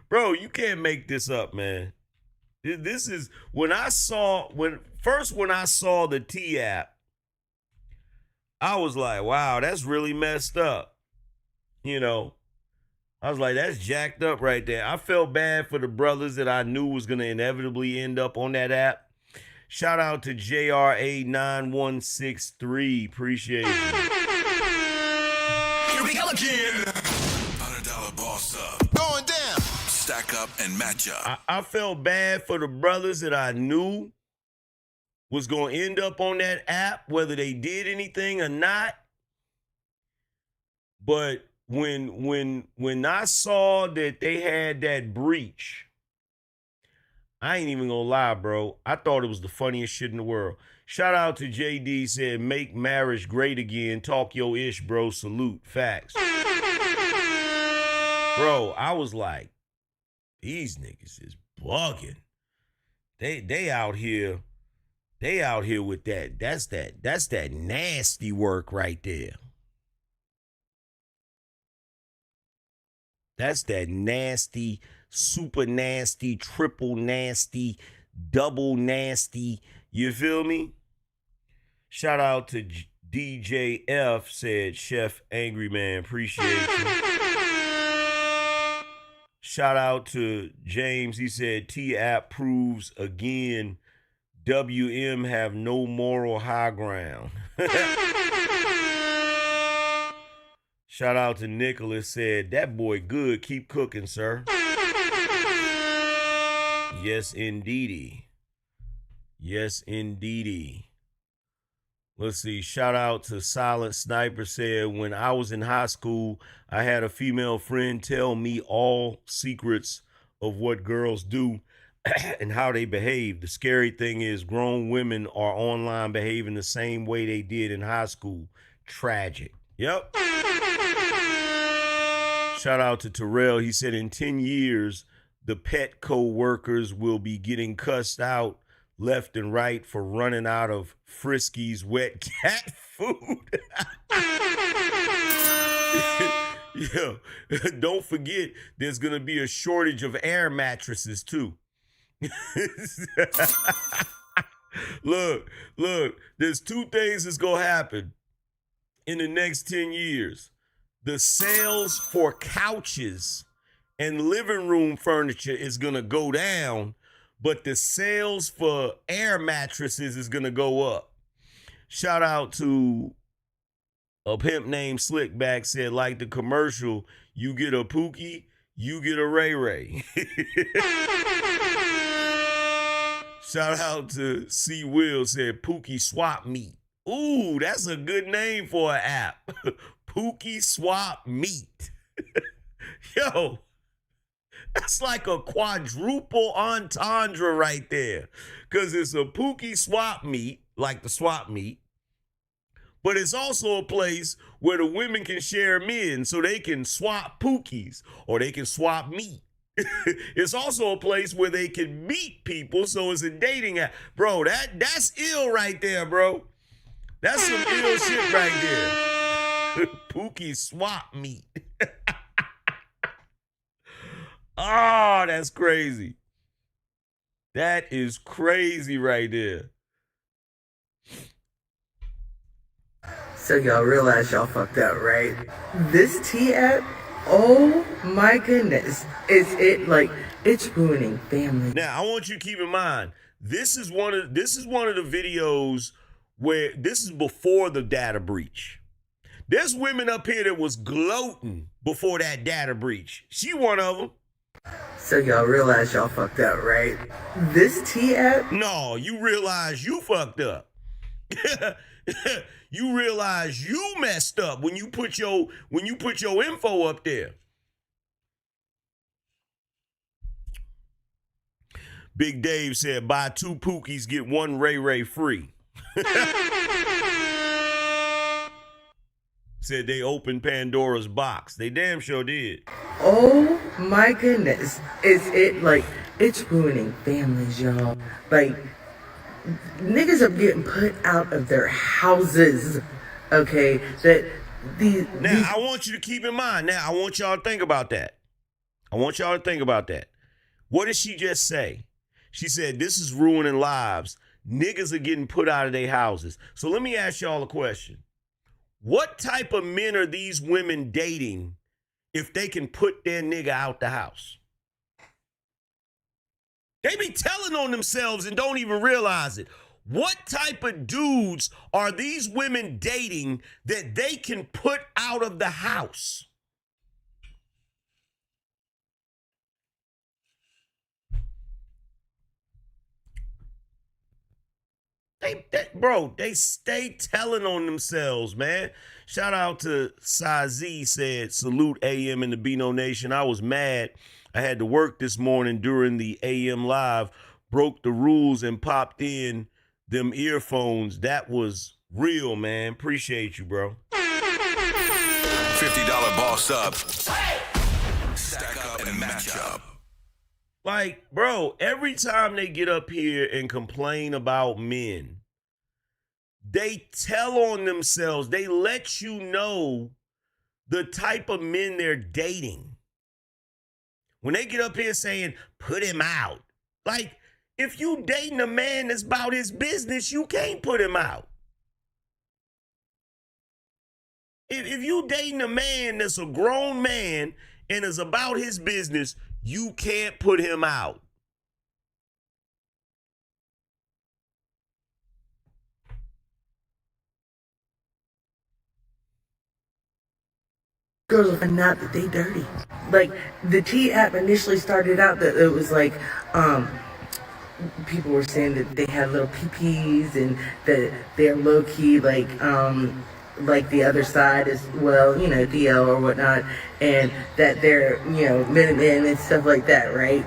Bro, you can't make this up, man. This is when I saw the T app, I was like, wow, that's really messed up. You know, I was like, that's jacked up right there. I felt bad for the brothers that I knew was going to inevitably end up on that app. Shout out to JRA9163. Appreciate you. Here we go again. $100 boss up. Going down. Stack up and match up. I felt bad for the brothers that I knew was going to end up on that app, whether they did anything or not. But when I saw that they had that breach, I ain't even gonna lie, bro. I thought it was the funniest shit in the world. Shout out to JD, said, make marriage great again. Talk your ish, bro. Salute. Facts. Bro, I was like, these niggas is bugging. They out here with that. That's that nasty work right there. That's that nasty, super nasty, triple nasty, double nasty. You feel me? Shout out to DJ F, said Chef Angryman. Appreciate you. Shout out to James. He said T-App proves again WM have no moral high ground. Shout out to Nicholas, said that boy good. Keep cooking, sir. Yes, indeedy. Yes, indeedy. Let's see. Shout out to Silent Sniper, said, when I was in high school, I had a female friend tell me all secrets of what girls do and how they behave. The scary thing is grown women are online behaving the same way they did in high school. Tragic. Yep. Shout out to Terrell. He said in 10 years, the pet co-workers will be getting cussed out left and right for running out of Frisky's wet cat food. Yo, don't forget, there's going to be a shortage of air mattresses too. Look, there's two things that's going to happen in the next 10 years. The sales for couches and living room furniture is going to go down, but the sales for air mattresses is going to go up. Shout out to a pimp named Slickback, said, like the commercial, you get a Pooky, you get a Ray Ray. Shout out to C. Will, said Pooky Swap Meet. Ooh, that's a good name for an app. Pooky Swap Meet. Yo, that's like a quadruple entendre right there. Because it's a Pooky Swap Meet, like the swap meet, but it's also a place where the women can share men so they can swap Pookies or they can swap meat. It's also a place where they can meet people, so it's a dating app. Bro, that's ill right there, bro. That's some ill shit right there. Pookie swap meet. Oh, that's crazy. That is crazy right there. So y'all realize y'all fucked up, right? This T app, oh my goodness. It's ruining families. Now, I want you to keep in mind, this is one of the videos where this is before the data breach. There's women up here that was gloating before that data breach. She one of them. So y'all realize y'all fucked up, right? This T app? No, you realize you fucked up. You realize you messed up when you put your info up there. Big Dave said, buy 2 Pookies, get 1 Ray Ray free. Said they opened Pandora's box. They damn sure did. Oh my goodness. It's ruining families, y'all. Niggas are getting put out of their houses. Okay? Now, I want you to keep in mind. Now, I want y'all to think about that. What did she just say? She said, this is ruining lives. Niggas are getting put out of their houses. So let me ask y'all a question. What type of men are these women dating if they can put their nigga out the house? They be telling on themselves and don't even realize it. What type of dudes are these women dating that they can put out of the house? They stay telling on themselves, man. Shout out to Sazi, said, salute AM in the BINO Nation. I was mad. I had to work this morning during the AM live, broke the rules and popped in them earphones. That was real, man. Appreciate you, bro. $50 boss up. Stack up and match up. Like, bro, every time they get up here and complain about men, they tell on themselves. They let you know the type of men they're dating. When they get up here saying, put him out. Like, if you dating a man that's about his business, you can't put him out. If you dating a man that's a grown man and is about his business, you can't put him out. Girls will find out that they dirty. Like, the T app initially started out that it was like, people were saying that they had little peepees and that they're low key like the other side is, well, you know, DL or whatnot, and that they're, you know, men and stuff like that, right?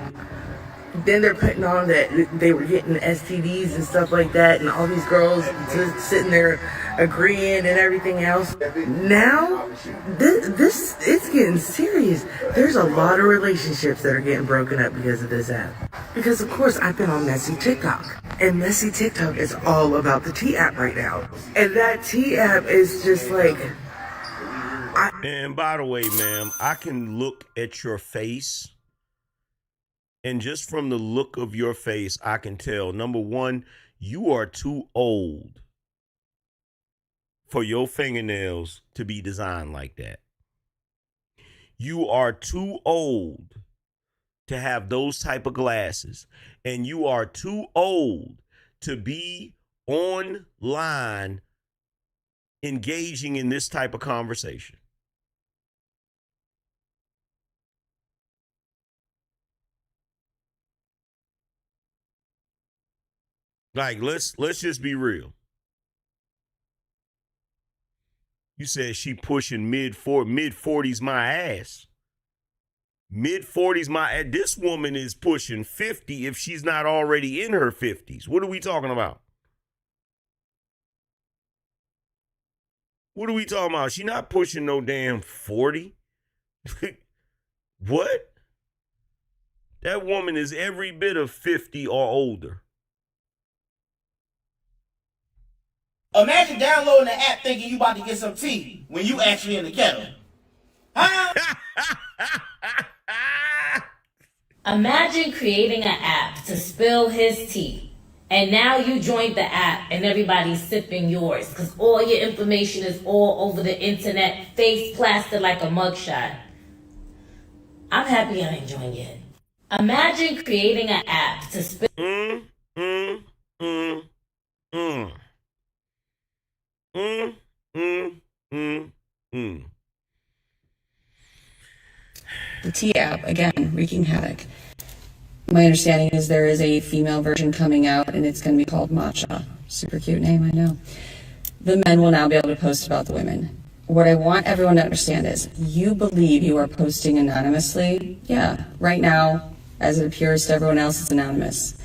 Then they're putting on that they were getting STDs and stuff like that, and all these girls just sitting there agreeing and everything else. Now, this it's getting serious. There's a lot of relationships that are getting broken up because of this app. Because of course I've been on Messy TikTok, and Messy TikTok is all about the T app right now. And that T app is just like. And by the way, ma'am, I can look at your face. And just from the look of your face, I can tell, number one, you are too old for your fingernails to be designed like that. You are too old to have those type of glasses. And you are too old to be online engaging in this type of conversation. Like, let's just be real. You said she pushing mid-40s my ass. Mid-40s my ass. This woman is pushing 50 if she's not already in her 50s. What are we talking about? What are we talking about? She not pushing no damn 40. What? That woman is every bit of 50 or older. Imagine downloading the app thinking you about to get some tea when you actually in the kettle. Huh? Imagine creating an app to spill his tea. And now you joined the app and everybody's sipping yours because all your information is all over the internet, face plastered like a mugshot. I'm happy I ain't joined yet. Imagine creating an app to spill... The T app, again, wreaking havoc. My understanding is there is a female version coming out, and it's going to be called Matcha. Super cute name, I know. The men will now be able to post about the women. What I want everyone to understand is, you believe you are posting anonymously. Yeah, right now, as it appears to everyone else, it's anonymous.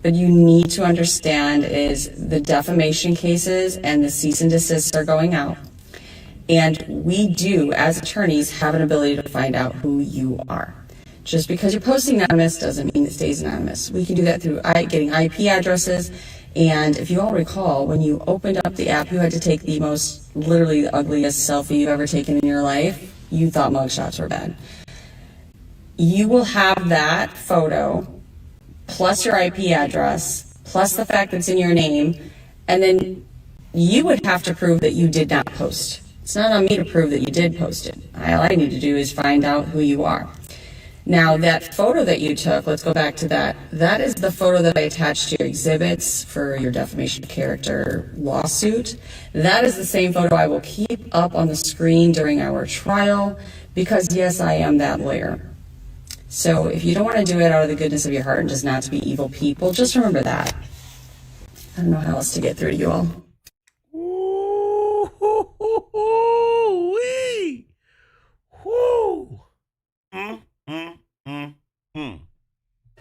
But you need to understand is the defamation cases and the cease and desists are going out. And we do, as attorneys, have an ability to find out who you are. Just because you're posting anonymous doesn't mean it stays anonymous. We can do that through getting IP addresses. And if you all recall, when you opened up the app, you had to take the most, literally the ugliest selfie you've ever taken in your life. You thought mugshots were bad. You will have that photo, plus your IP address, plus the fact that it's in your name, and then you would have to prove that you did not post. It's not on me to prove that you did post it. All I need to do is find out who you are. Now, that photo that you took, let's go back to that. That is the photo that I attached to your exhibits for your defamation of character lawsuit. That is the same photo I will keep up on the screen during our trial because, yes, I am that lawyer. So if you don't want to do it out of the goodness of your heart and just not to be evil people, just remember that. I don't know how else to get through to you all. Ooh-wee. Whoo.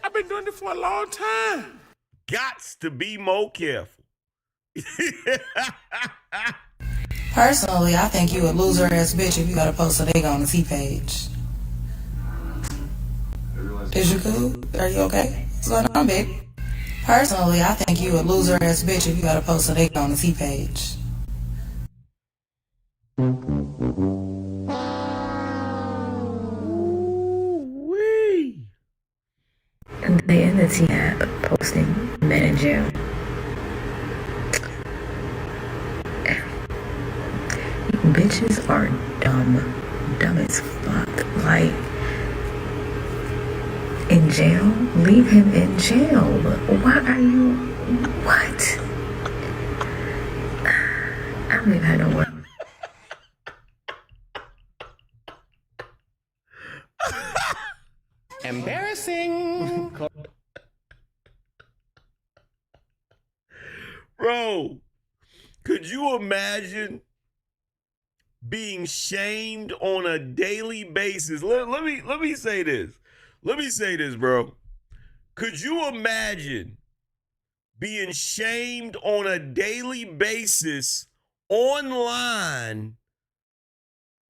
I've been doing it for a long time. Gots to be more careful. Personally, I think you a loser ass bitch if you got a post a nigga on the T page. Is you cool? Are you okay? What's going on, babe? Personally, I think you a loser ass bitch if you got a post a nigga on the T page. Ooh-wee. T-App posting men in jail. Bitches are dumb as fuck. Like, in jail? Leave him in jail. Why are you, what? I don't even have no word. Embarrassing. Bro, could you imagine being shamed on a daily basis? Let me say this. Let me say this, bro. Could you imagine being shamed on a daily basis online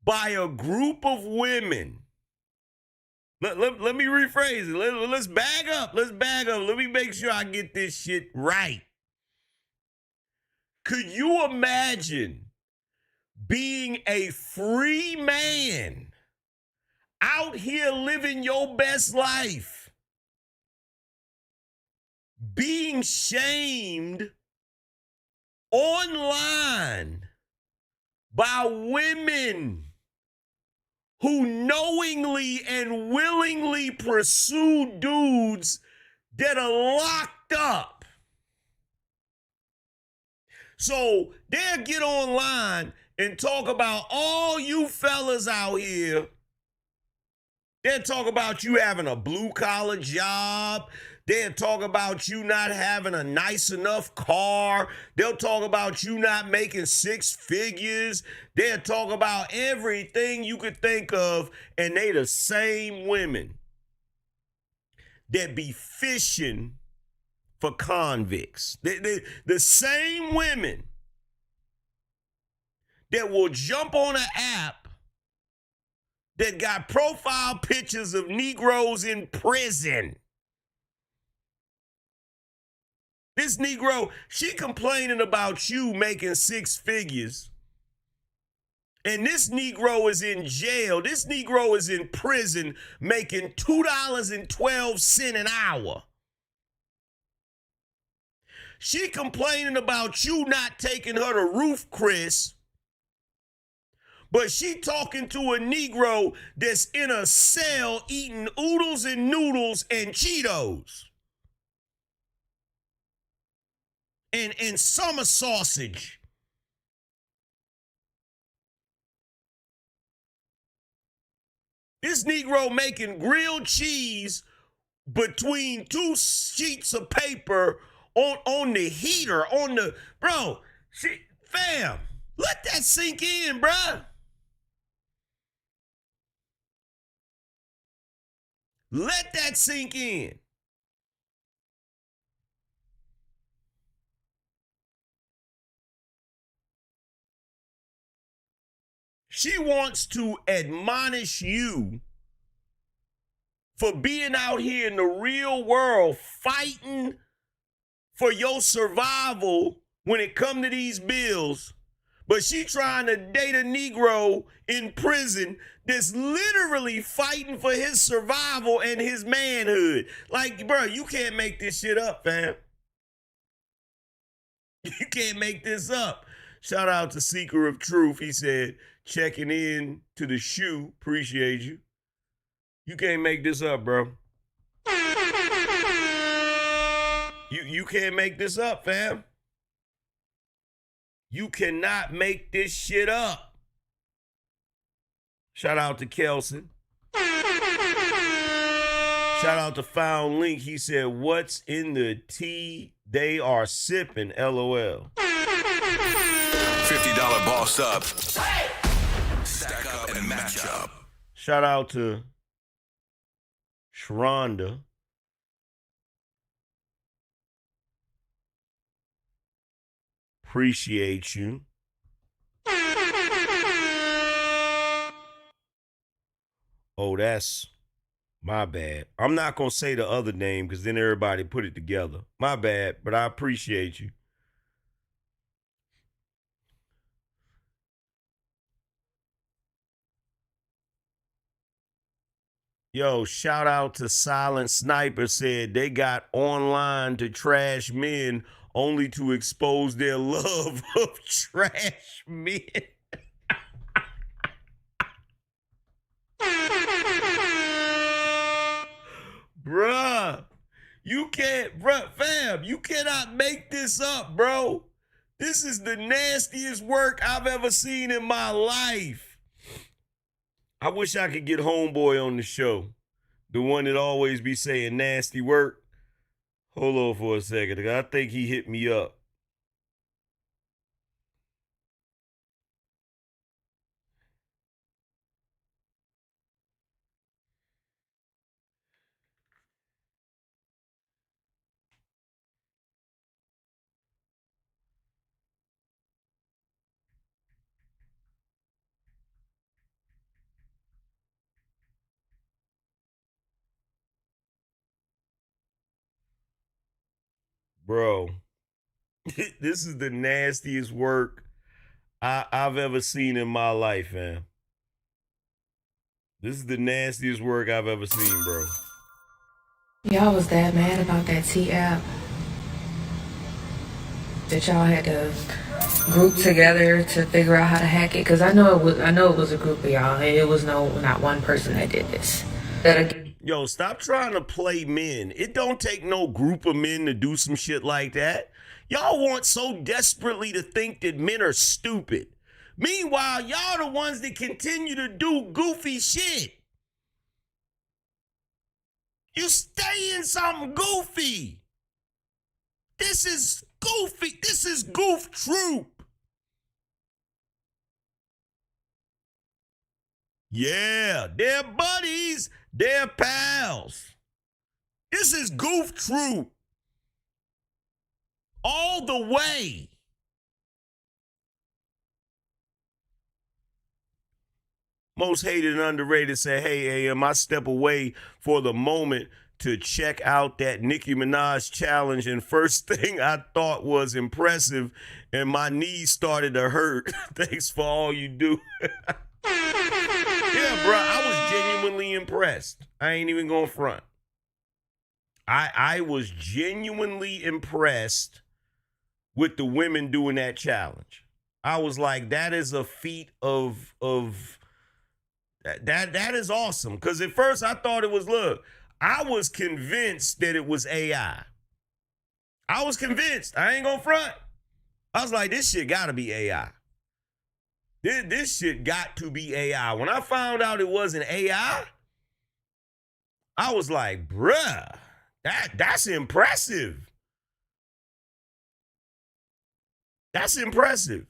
by a group of women? Let me rephrase it. Let's bag up. Let's bag up. Let me make sure I get this shit right. Could you imagine being a free man out here living your best life, being shamed online by women who knowingly and willingly pursue dudes that are locked up? So they'll get online and talk about all you fellas out here. They'll talk about you having a blue-collar job. They'll talk about you not having a nice enough car. They'll talk about you not making six figures. They'll talk about everything you could think of, and they the same women that be fishing for convicts. The same women that will jump on an app that got profile pictures of Negroes in prison. This Negro, she complaining about you making six figures. And this Negro is in jail. This Negro is in prison making $2.12 an hour. She complaining about you not taking her to Roof Chris, but she talking to a Negro that's in a cell eating oodles and noodles and Cheetos and summer sausage. This Negro making grilled cheese between two sheets of paper on the heater, on the, bro, fam, let that sink in, bruh. Let that sink in. She wants to admonish you for being out here in the real world fighting for your survival when it come to these bills, but she trying to date a Negro in prison that's literally fighting for his survival and his manhood. Like, bro, you can't make this shit up, fam. You can't make this up. Shout out to Seeker of Truth. He said, checking in to the shoe. Appreciate you. You can't make this up, bro. You can't make this up, fam. You cannot make this shit up. Shout out to Kelson. Shout out to Found Link. He said, what's in the tea they are sipping? LOL. $50 boss up. Stack up and match up. Shout out to Sharonda. Appreciate you. Oh, that's my bad. I'm not going to say the other name because then everybody put it together. My bad, but I appreciate you. Yo, shout out to Silent Sniper, said they got online to trash men only to expose their love of trash men. Bruh, fam, you cannot make this up, bro. This is the nastiest work I've ever seen in my life. I wish I could get Homeboy on the show. The one that always be saying nasty work. Hold on for a second. I think he hit me up. Bro, this is the nastiest work I've ever seen in my life, man. This is the nastiest work I've ever seen, bro. Y'all was that mad about that T app that y'all had to group together to figure out how to hack it? Cause I know it was a group of y'all. It was not one person that did this. Yo, stop trying to play men. It don't take no group of men to do some shit like that. Y'all want so desperately to think that men are stupid. Meanwhile, y'all the ones that continue to do goofy shit. You stay in something goofy. This is goofy. This is goof troop. Yeah, they're buddies. They're pals. This is goof troop. All the way. Most hated and underrated say, hey, AM, I step away for the moment to check out that Nicki Minaj challenge, and first thing I thought was impressive, and my knees started to hurt. Thanks for all you do. Yeah, bro, I was genuinely impressed. I ain't even gonna front. I was genuinely impressed with the women doing that challenge. I was like, that is a feat of that is awesome. Because at first I thought it was, look, I was convinced that it was AI. I was convinced. I ain't gonna front. I was like, this shit gotta be AI. This shit got to be AI. When I found out it wasn't AI, I was like, bruh, that's impressive. That's impressive.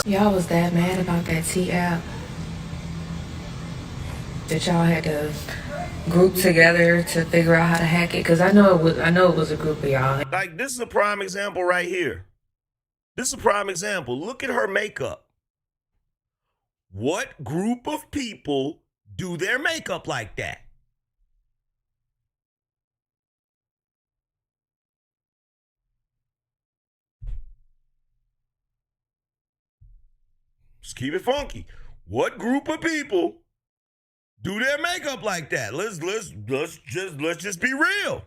Y'all was that mad about that T app that y'all had to group together to figure out how to hack it? Cause I know it was a group of y'all. Like, this is a prime example right here. This is a prime example. Look at her makeup. What group of people do their makeup like that? Let's keep it funky. What group of people do their makeup like that? Let's just be real.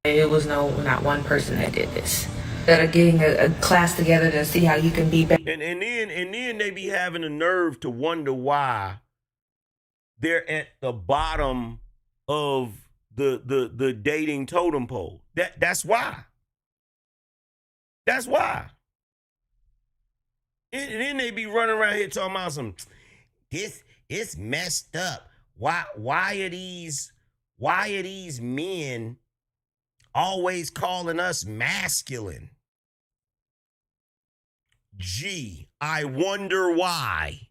It was not one person that did this. That are getting a class together to see how you can be better. And then they be having the nerve to wonder why they're at the bottom of the dating totem pole. That's why. That's why. And then they be running around here talking about some, it's messed up. Why are these men always calling us masculine? Gee, I wonder why.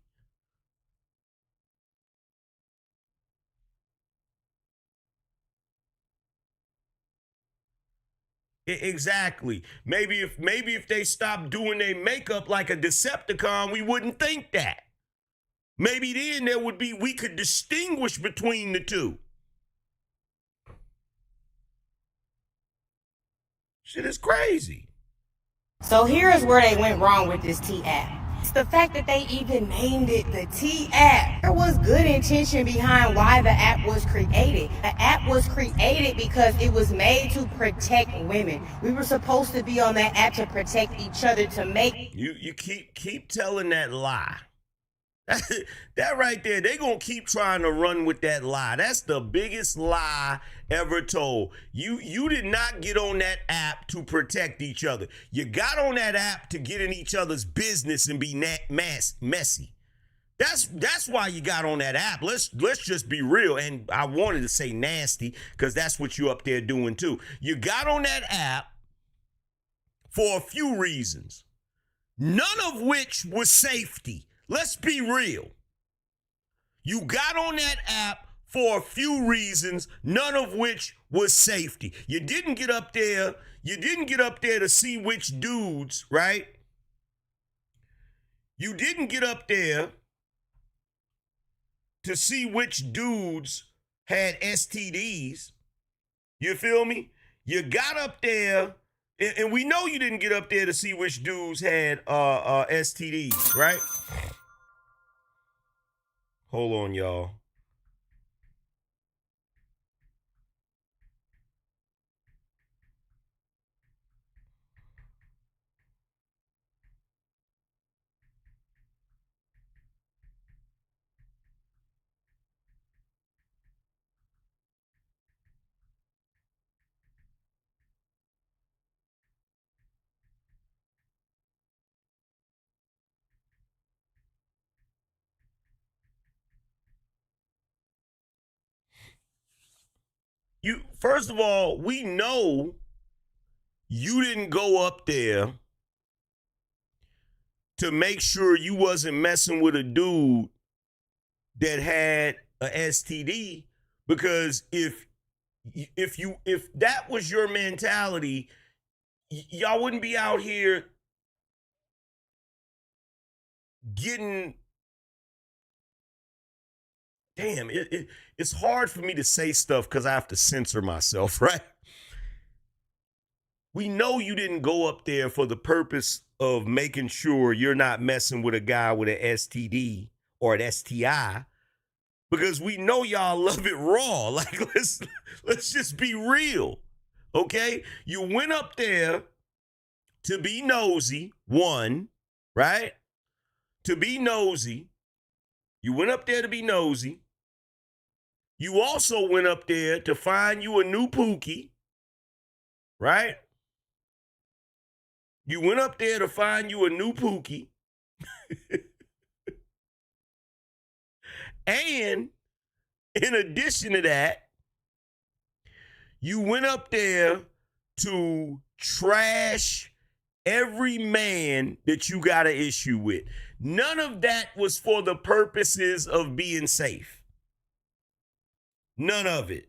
Exactly. Maybe if they stopped doing their makeup like a Decepticon, we wouldn't think that. Maybe then we could distinguish between the two. Shit is crazy. So here is where they went wrong with this T app. It's the fact that they even named it the T app. There was good intention behind why the app was created. The app was created because it was made to protect women. We were supposed to be on that app to protect each other, to make... You keep telling that lie. That right there, they gonna keep trying to run with that lie. That's the biggest lie ever told. You did not get on that app to protect each other. You got on that app to get in each other's business and be messy. That's why you got on that app. Let's just be real. And I wanted to say nasty because that's what you up there doing too. You got on that app for a few reasons, none of which was safety. Let's be real. You got on that app for a few reasons, none of which was safety. You didn't get up there to see which dudes, right? You didn't get up there to see which dudes had STDs. You feel me? You got up there, and we know you didn't get up there to see which dudes had STDs, right? Hold on, y'all. First of all, we know you didn't go up there to make sure you wasn't messing with a dude that had a STD, because if that was your mentality, y'all wouldn't be out here getting... Damn, it's hard for me to say stuff because I have to censor myself, right? We know you didn't go up there for the purpose of making sure you're not messing with a guy with an STD or an STI, because we know y'all love it raw. Like, let's just be real, okay? You went up there to be nosy, one, right? To be nosy. You went up there to be nosy. You also went up there to find you a new Pooky, right? You went up there to find you a new Pooky. And in addition to that, you went up there to trash every man that you got an issue with. None of that was for the purposes of being safe. None of it.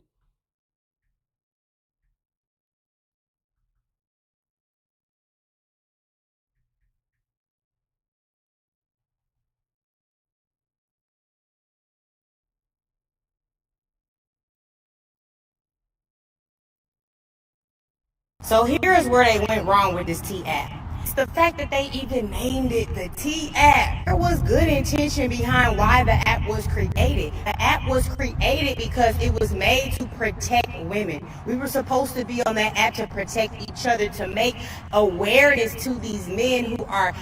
So here is where they went wrong with this T app. It's the fact that they even named it the T app. There was good intention behind why the app was created. The app was created because it was made to protect women. We were supposed to be on that app to protect each other, to make awareness to these men who are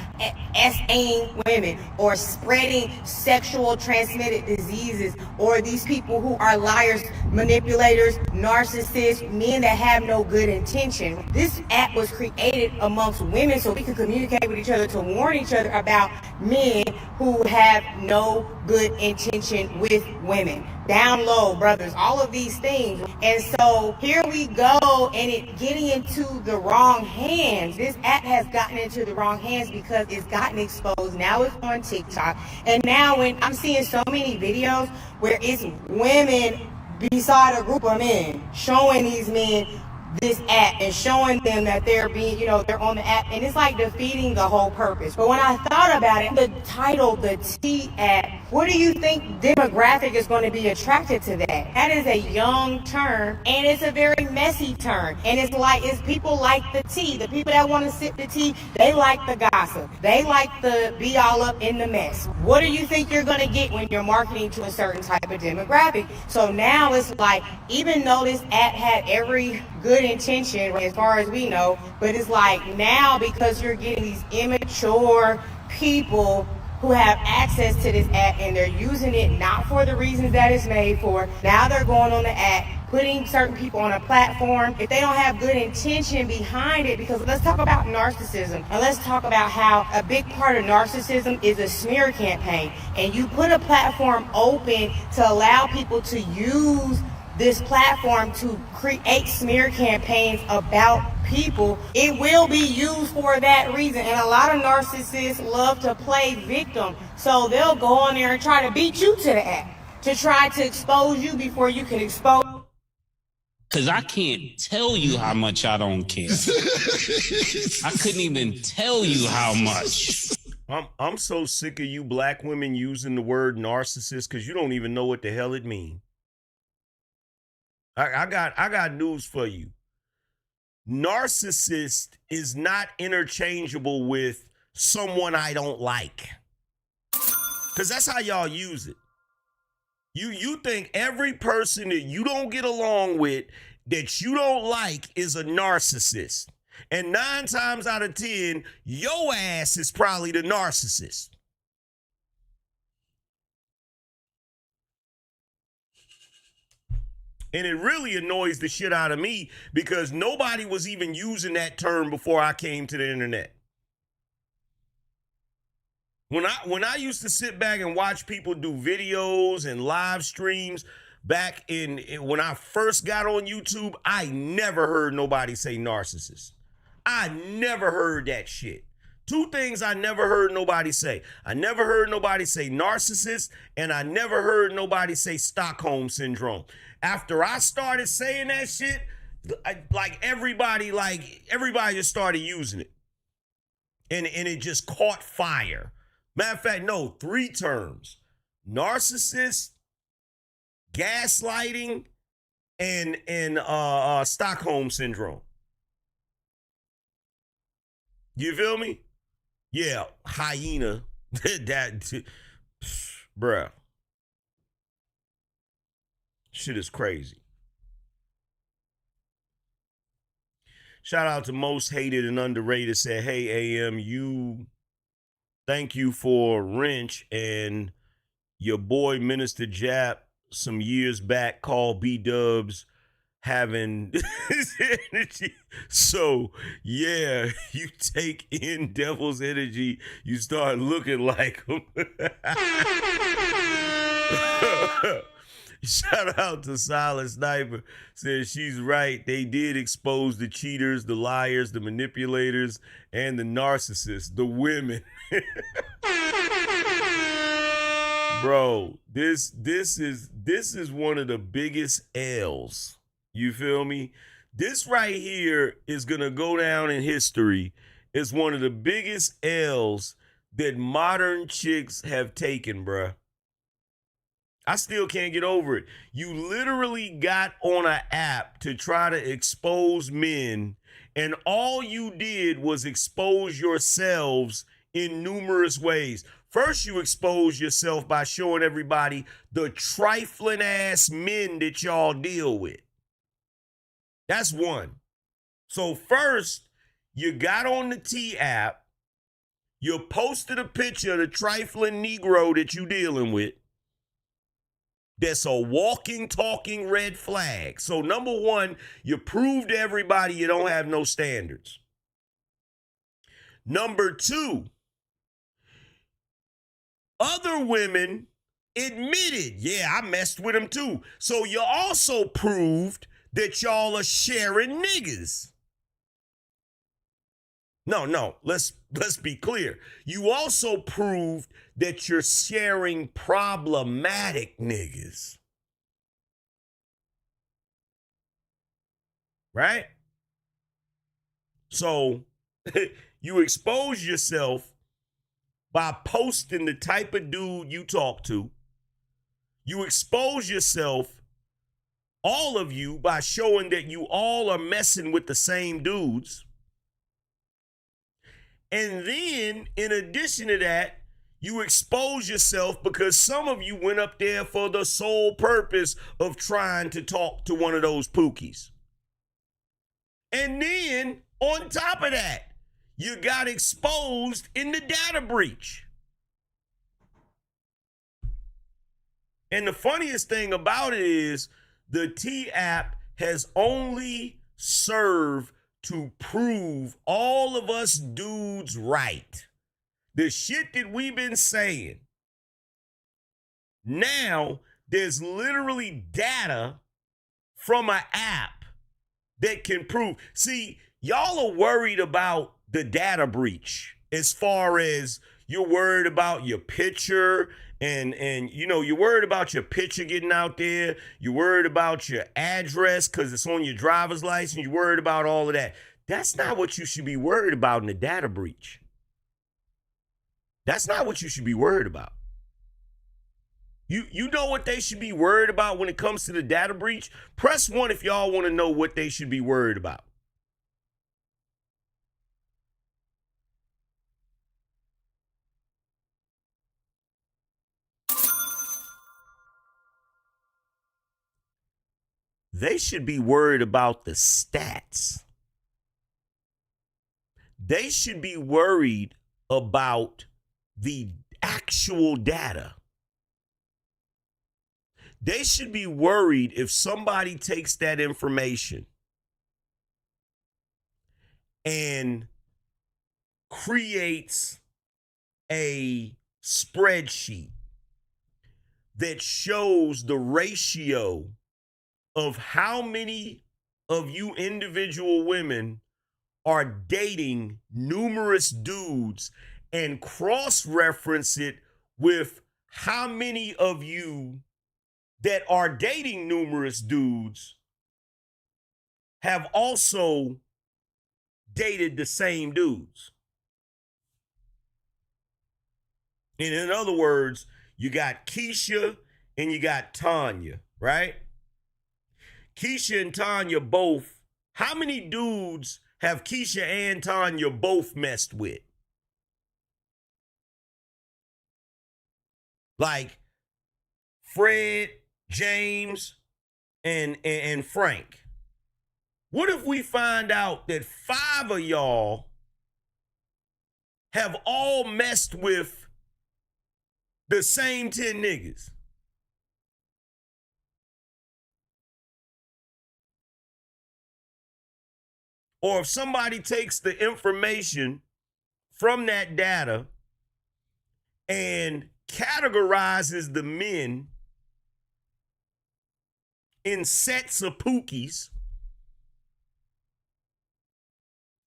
SAing women or spreading sexual transmitted diseases, or these people who are liars, manipulators, narcissists, men that have no good intention. This app was created amongst women so we could communicate with each other, to warn each other about men who have no good intention with women. Down low, brothers, all of these things. And so here we go, and it getting into the wrong hands. This app has gotten into the wrong hands because it's gotten exposed. Now it's on TikTok. And now when I'm seeing so many videos where it's women beside a group of men showing these men this app and showing them that they're being, they're on the app, and it's like defeating the whole purpose. But when I thought about it, the title, the T app, What do you think demographic is going to be attracted to that? That is a young term, and it's a very messy term. And it's people like the tea. The people that want to sip the tea, they like the gossip. They like to be all up in the mess. What do you think you're going to get when you're marketing to a certain type of demographic? So now it's like, even though this app had every good intention as far as we know, but it's like now because you're getting these immature people who have access to this app and they're using it not for the reasons that it's made for. Now they're going on the app, putting certain people on a platform if they don't have good intention behind it. Because let's talk about narcissism, and let's talk about how a big part of narcissism is a smear campaign. And you put a platform open to allow people to use this platform to create smear campaigns about people, it will be used for that reason. And a lot of narcissists love to play victim. So they'll go on there and try to beat you to the app, to try to expose you before you can expose. Cause I can't tell you how much I don't care. I couldn't even tell you how much. I'm so sick of you black women using the word narcissist because you don't even know what the hell it means. I got news for you. Narcissist is not interchangeable with someone I don't like. Because that's how y'all use it. You think every person that you don't get along with, that you don't like, is a narcissist. And 9 times out of 10, your ass is probably the narcissist. And it really annoys the shit out of me because nobody was even using that term before I came to the internet. When I used to sit back and watch people do videos and live streams back when I first got on YouTube, I never heard nobody say narcissist. I never heard that shit. 2 things I never heard nobody say. I never heard nobody say narcissist, and I never heard nobody say Stockholm syndrome. After I started saying that shit, everybody just started using it. And it just caught fire. Matter of fact, no, 3 terms. Narcissist, gaslighting, and Stockholm syndrome. You feel me? Yeah, hyena. Bruh. Shit is crazy. Shout out to Most Hated and Underrated. Said, hey, AM, thank you for Wrench and your boy Minister Jap some years back called B-Dubs having his energy. So, yeah, you take in devil's energy, you start looking like him. Shout out to Silent Sniper. Says she's right. They did expose the cheaters, the liars, the manipulators, and the narcissists, the women. Bro, this is one of the biggest L's. You feel me? This right here is gonna go down in history as one of the biggest L's that modern chicks have taken, bruh. I still can't get over it. You literally got on an app to try to expose men, and all you did was expose yourselves in numerous ways. First, you expose yourself by showing everybody the trifling ass men that y'all deal with. That's one. So first, you got on the T app, you posted a picture of the trifling Negro that you dealing with. That's a walking, talking red flag. So number one, you prove to everybody you don't have no standards. Number 2, other women admitted, yeah, I messed with him too. So you also proved that y'all are sharing niggas. No, let's be clear. You also proved that you're sharing problematic niggas. Right? So you expose yourself by posting the type of dude you talk to. You expose yourself, all of you, by showing that you all are messing with the same dudes. And then, in addition to that, you expose yourself because some of you went up there for the sole purpose of trying to talk to one of those pookies. And then, on top of that, you got exposed in the data breach. And the funniest thing about it is the T app has only served to prove all of us dudes right. The shit that we've been saying. Now, there's literally data from an app that can prove. See, y'all are worried about the data breach as far as you're worried about your picture and you know, you're worried about your picture getting out there. You're worried about your address because it's on your driver's license. You're worried about all of that. That's not what you should be worried about in the data breach. That's not what you should be worried about. You know what they should be worried about when it comes to the data breach? Press 1 if y'all want to know what they should be worried about. They should be worried about the stats. They should be worried about the actual data. They should be worried if somebody takes that information and creates a spreadsheet that shows the ratio of how many of you individual women are dating numerous dudes and cross-reference it with how many of you that are dating numerous dudes have also dated the same dudes. And in other words, you got Keisha and you got Tanya, right? Keisha and Tanya both, how many dudes have Keisha and Tanya both messed with? Like Fred, James, and Frank. What if we find out that 5 of y'all have all messed with the same 10 niggas? Or if somebody takes the information from that data and categorizes the men in sets of pookies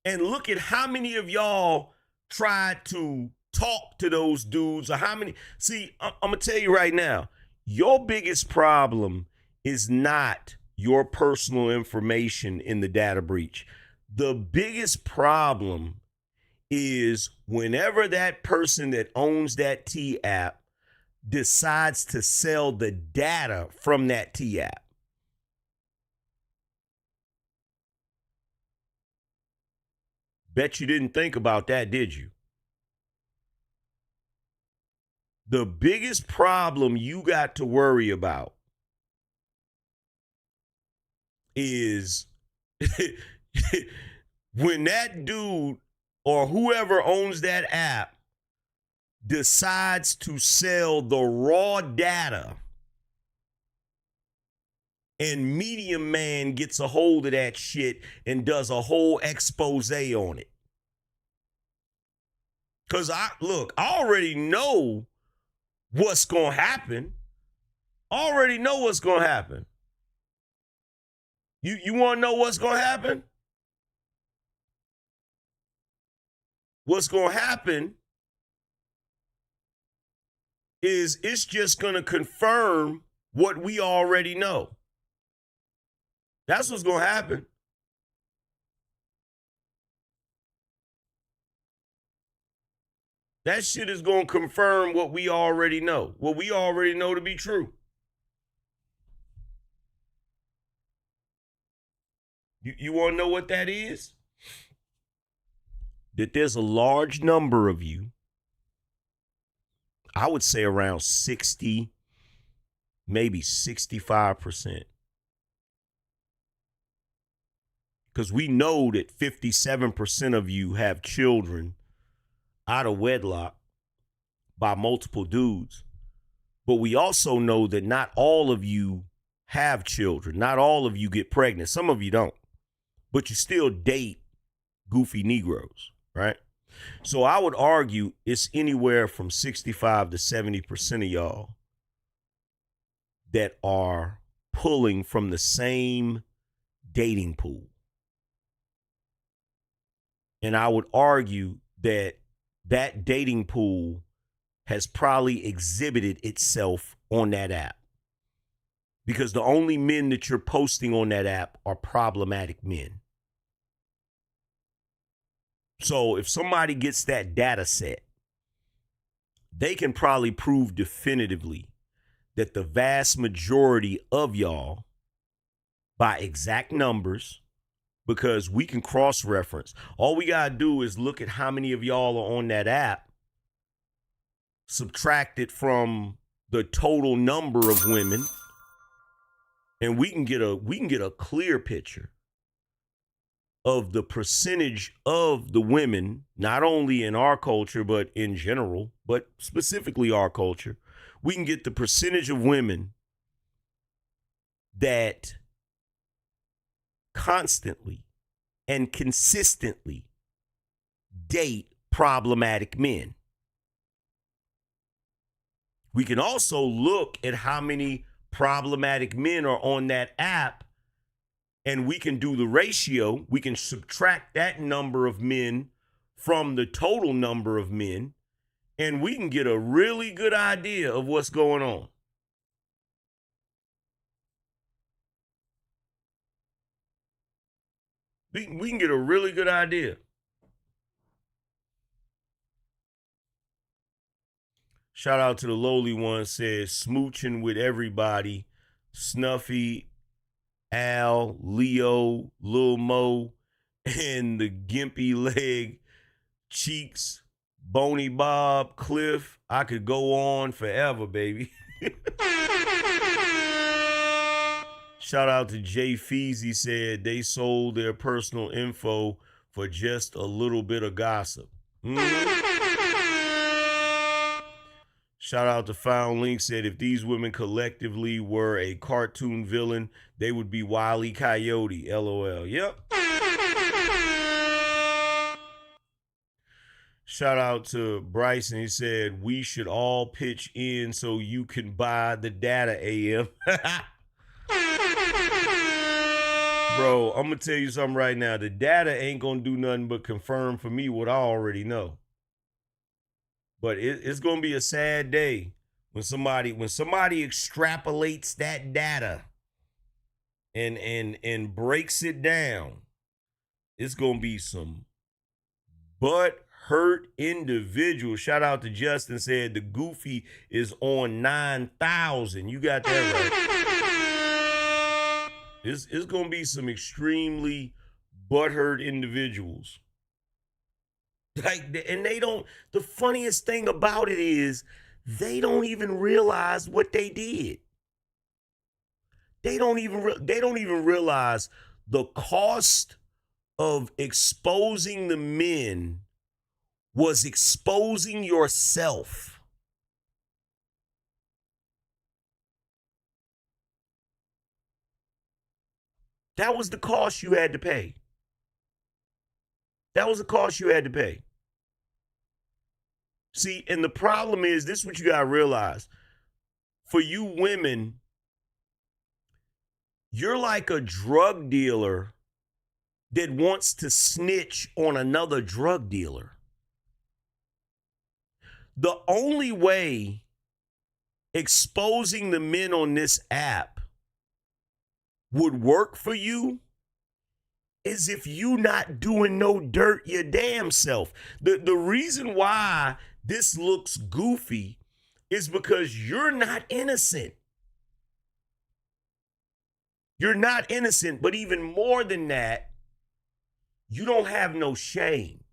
and look at how many of y'all tried to talk to those dudes or how many. See, I'm going to tell you right now, your biggest problem is not your personal information in the data breach. The biggest problem is whenever that person that owns that T app decides to sell the data from that T app. Bet you didn't think about that, did you? The biggest problem you got to worry about is when that dude or whoever owns that app decides to sell the raw data and Medium Man gets a hold of that shit and does a whole expose on it. Because I already know what's going to happen. I already know what's going to happen. You want to know what's going to happen? What's going to happen is it's just going to confirm what we already know. That's what's going to happen. That shit is going to confirm what we already know, what we already know to be true. You want to know what that is? That there's a large number of you, I would say around 60, maybe 65%. Because we know that 57% of you have children out of wedlock by multiple dudes. But we also know that not all of you have children. Not all of you get pregnant. Some of you don't. But you still date goofy Negroes, right? So I would argue it's anywhere from 65 to 70% of y'all that are pulling from the same dating pool. And I would argue that that dating pool has probably exhibited itself on that app. Because the only men that you're posting on that app are problematic men. So if somebody gets that data set, they can probably prove definitively that the vast majority of y'all, by exact numbers, because we can cross-reference. All we got to do is look at how many of y'all are on that app, subtract it from the total number of women, and we can get a clear picture of the percentage of the women, not only in our culture, but in general, but specifically our culture. We can get the percentage of women that constantly and consistently date problematic men. We can also look at how many problematic men are on that app, and we can do the ratio. We can subtract that number of men from the total number of men, and we can get a really good idea of what's going on. We can get a really good idea. Shout out to the lowly one, says smooching with everybody. Snuffy, Al, Leo, Lil Mo, and the gimpy leg cheeks, Boney Bob, Cliff. I could go on forever, baby. Shout out to Jay Feezy, said they sold their personal info for just a little bit of gossip. Shout out to Found Link, said if these women collectively were a cartoon villain, they would be Wile E. Coyote. LOL. Yep. Shout out to Bryson. He said, we should all pitch in so you can buy the data, AM. Bro, I'm going to tell you something right now. The data ain't going to do nothing but confirm for me what I already know. But it's going to be a sad day when somebody extrapolates that data and breaks it down. It's going to be some butt hurt individual. Shout out to Justin, said the Goofy is on 9,000. You got that right. It's going to be some extremely butthurt individuals. And they don't, the funniest thing about it is they don't even realize what they did. They don't even realize the cost of exposing the men was exposing yourself. That was the cost you had to pay. That was the cost you had to pay. See, and the problem is, this is what you got to realize. For you women, you're like a drug dealer that wants to snitch on another drug dealer. The only way exposing the men on this app would work for you is if you not doing no dirt your damn self. The reason why this looks goofy is because you're not innocent. You're not innocent, but even more than that, you don't have no shame.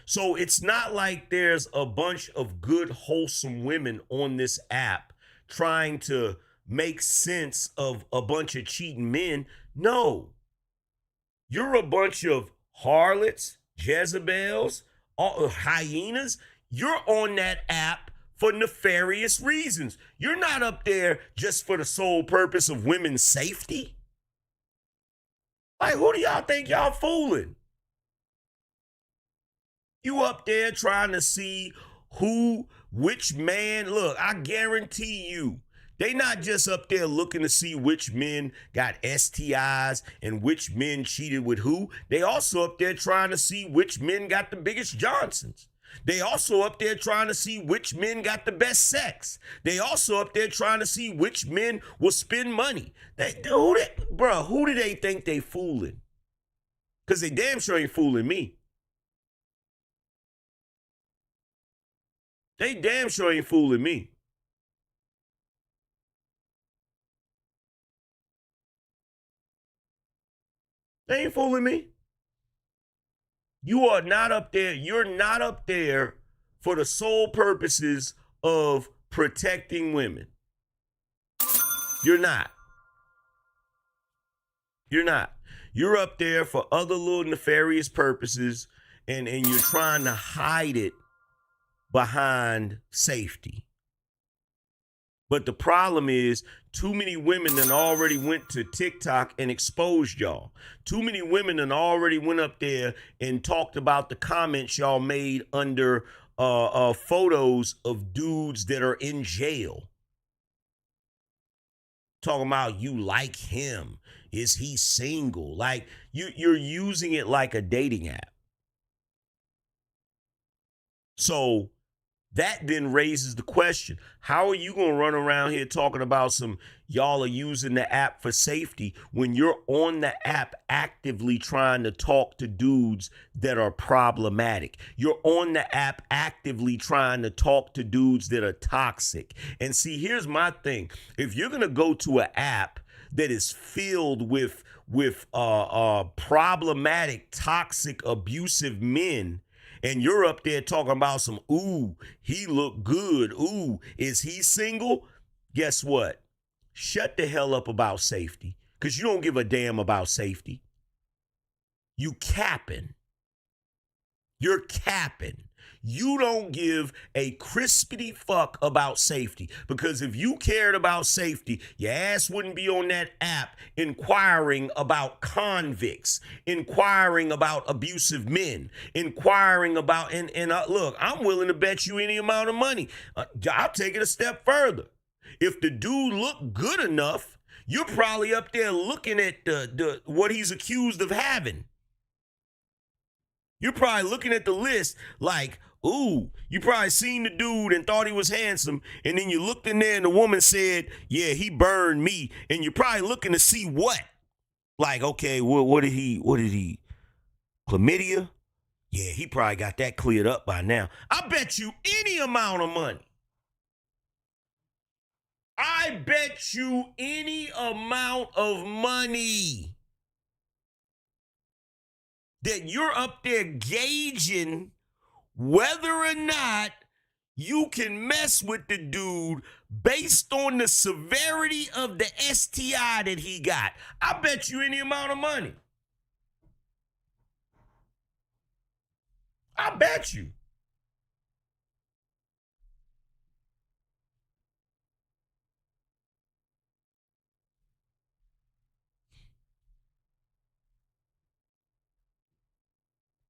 So it's not like there's a bunch of good, wholesome women on this app trying to make sense of a bunch of cheating men. No. You're a bunch of harlots, Jezebels, hyenas. You're on that app for nefarious reasons. You're not up there just for the sole purpose of women's safety. Like, who do y'all think y'all fooling? You up there trying to see which man, look, I guarantee you, they not just up there looking to see which men got STIs and which men cheated with who. They also up there trying to see which men got the biggest Johnsons. They also up there trying to see which men got the best sex. They also up there trying to see which men will spend money. Who do they think they fooling? Because they damn sure ain't fooling me. They damn sure ain't fooling me. They ain't fooling me. You are not up there. You're not up there for the sole purposes of protecting women. You're not. You're not. You're up there for other little nefarious purposes, and you're trying to hide it behind safety. But the problem is too many women that already went to TikTok and exposed y'all. Too many women that already went up there and talked about the comments y'all made under photos of dudes that are in jail. Talking about you like him. Is he single? Like you're using it like a dating app. So that then raises the question, how are you going to run around here talking about y'all are using the app for safety when you're on the app actively trying to talk to dudes that are problematic? You're on the app actively trying to talk to dudes that are toxic. And see, here's my thing. If you're going to go to an app that is filled with problematic, toxic, abusive men, and you're up there talking about ooh, he look good. Ooh, is he single? Guess what? Shut the hell up about safety, because you don't give a damn about safety. You capping. You're capping. You don't give a crispity fuck about safety, because if you cared about safety, your ass wouldn't be on that app inquiring about convicts, inquiring about abusive men, inquiring about, look, I'm willing to bet you any amount of money. I'll take it a step further. If the dude looked good enough, you're probably up there looking at what he's accused of having. You're probably looking at the list like, ooh, you probably seen the dude and thought he was handsome, and then you looked in there and the woman said, yeah, he burned me, and you're probably looking to see what? Like, okay, well, what did he, chlamydia? Yeah, he probably got that cleared up by now. I bet you any amount of money. I bet you any amount of money that you're up there gauging whether or not you can mess with the dude based on the severity of the STI that he got. I bet you any amount of money. I bet you.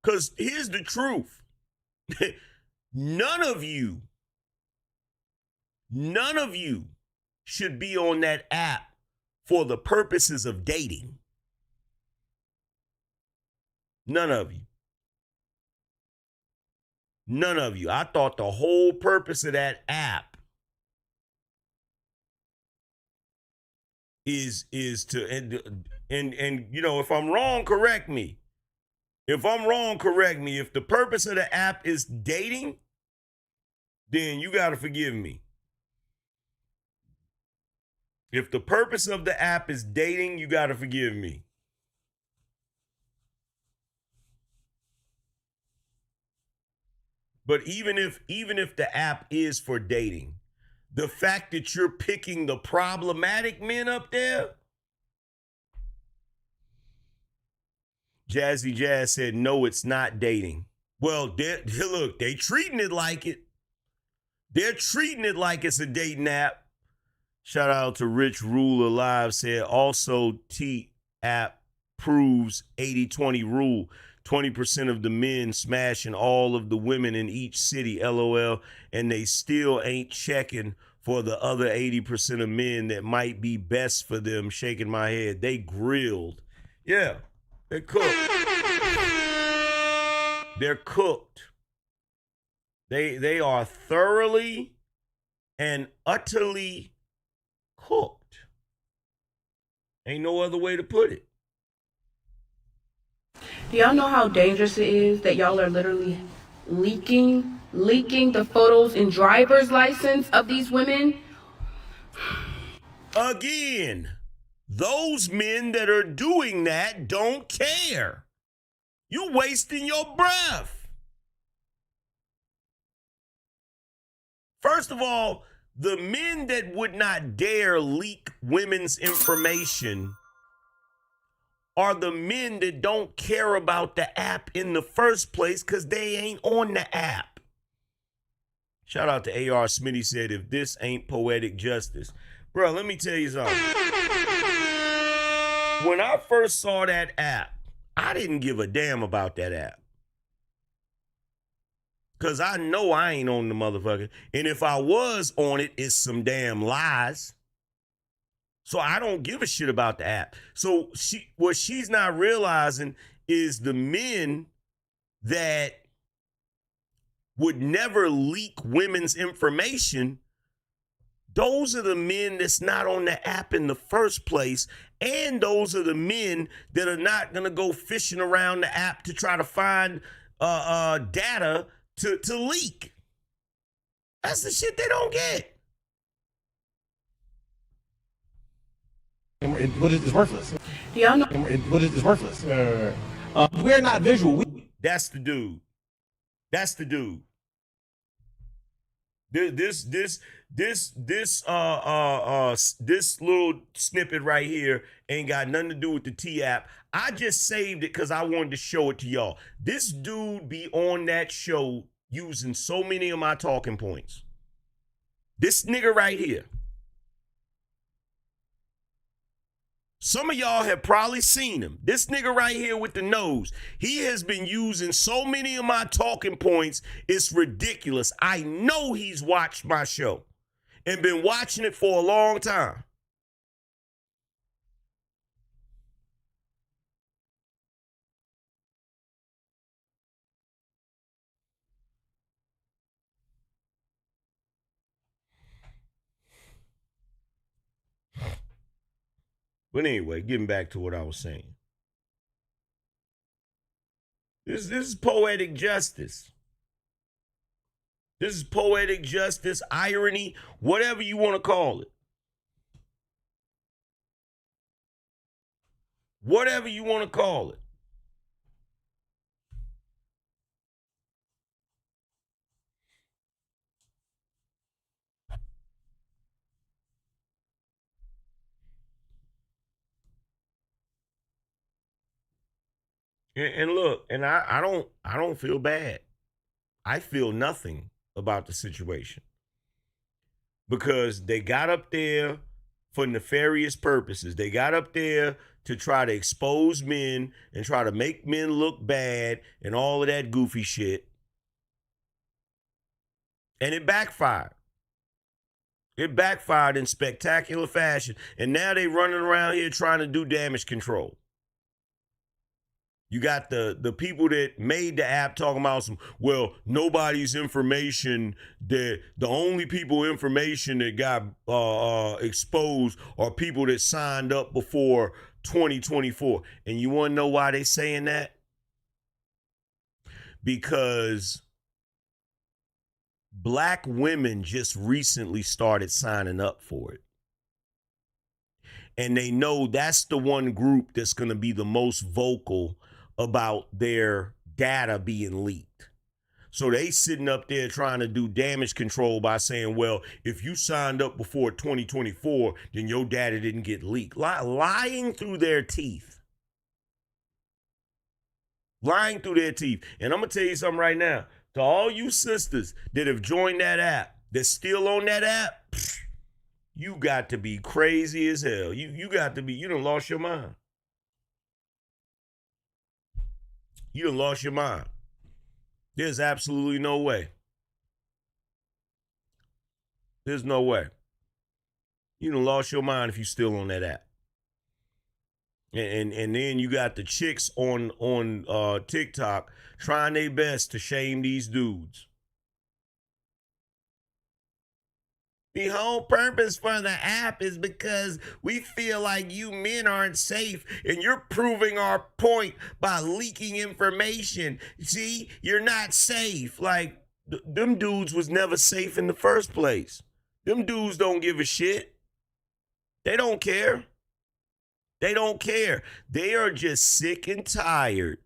Because here's the truth. None of you should be on that app for the purposes of dating. None of you. None of you. I thought the whole purpose of that app is to, and you know, if I'm wrong, correct me. If I'm wrong, correct me. If the purpose of the app is dating, then you got to forgive me. If the purpose of the app is dating, you got to forgive me. But even if the app is for dating, the fact that you're picking the problematic men up there. Jazzy Jazz said, no, it's not dating. Well, look, they treating it like it. They're treating it like it's a dating app. Shout out to Rich Rule Alive said, also T app proves 80-20 rule. 20% of the men smashing all of the women in each city, LOL, and they still ain't checking for the other 80% of men that might be best for them. Shaking my head. They grilled. Yeah, they're cooked. They're cooked. They are thoroughly and utterly cooked. Ain't no other way to put it. Do y'all know how dangerous it is that y'all are literally leaking the photos and driver's license of these women? Again, those men that are doing that don't care. You wasting your breath. First of all, the men that would not dare leak women's information are the men that don't care about the app in the first place because they ain't on the app. Shout out to A.R. Smitty said, if this ain't poetic justice. Bro, let me tell you something. When I first saw that app, I didn't give a damn about that app. Because I know I ain't on the motherfucker. And if I was on it, it's some damn lies. So I don't give a shit about the app. So what she's not realizing is the men that would never leak women's information, those are the men that's not on the app in the first place. And those are the men that are not going to go fishing around the app to try to find data to leak. That's the shit they don't get. What is worthless? Do y'all know? What is worthless? We're not visual. That's the dude. That's the dude. This little snippet right here ain't got nothing to do with the T app. I just saved it because I wanted to show it to y'all. This dude be on that show using so many of my talking points. This nigga right here. Some of y'all have probably seen him. This nigga right here with the nose. He has been using so many of my talking points, it's ridiculous. I know he's watched my show and been watching it for a long time. But anyway, getting back to what I was saying. This is poetic justice. This is poetic justice, irony, whatever you want to call it. Whatever you want to call it. And look, and I don't feel bad. I feel nothing about the situation. Because they got up there for nefarious purposes. They got up there to try to expose men and try to make men look bad and all of that goofy shit. And it backfired. It backfired in spectacular fashion. And now they running around here trying to do damage control. You got the people that made the app talking about some, well, nobody's information, that the only people information that got exposed are people that signed up before 2024. And you want to know why they saying that? because black women just recently started signing up for it. And they know that's the one group that's going to be the most vocal about their data being leaked. So they sitting up there trying to do damage control by saying, well, if you signed up before 2024, then your data didn't get leaked. Lying through their teeth. Lying through their teeth. And I'm going to tell you something right now. To all you sisters that have joined that app, that's still on that app, you got to be crazy as hell. You got to be, you done lost your mind. You done lost your mind. There's absolutely no way. There's no way. You done lost your mind if you still on that app. And then you got the chicks on TikTok trying their best to shame these dudes. The whole purpose for the app is because we feel like you men aren't safe, and you're proving our point by leaking information. See, you're not safe. Like, them dudes was never safe in the first place. Them dudes don't give a shit. They don't care. They don't care. They are just sick and tired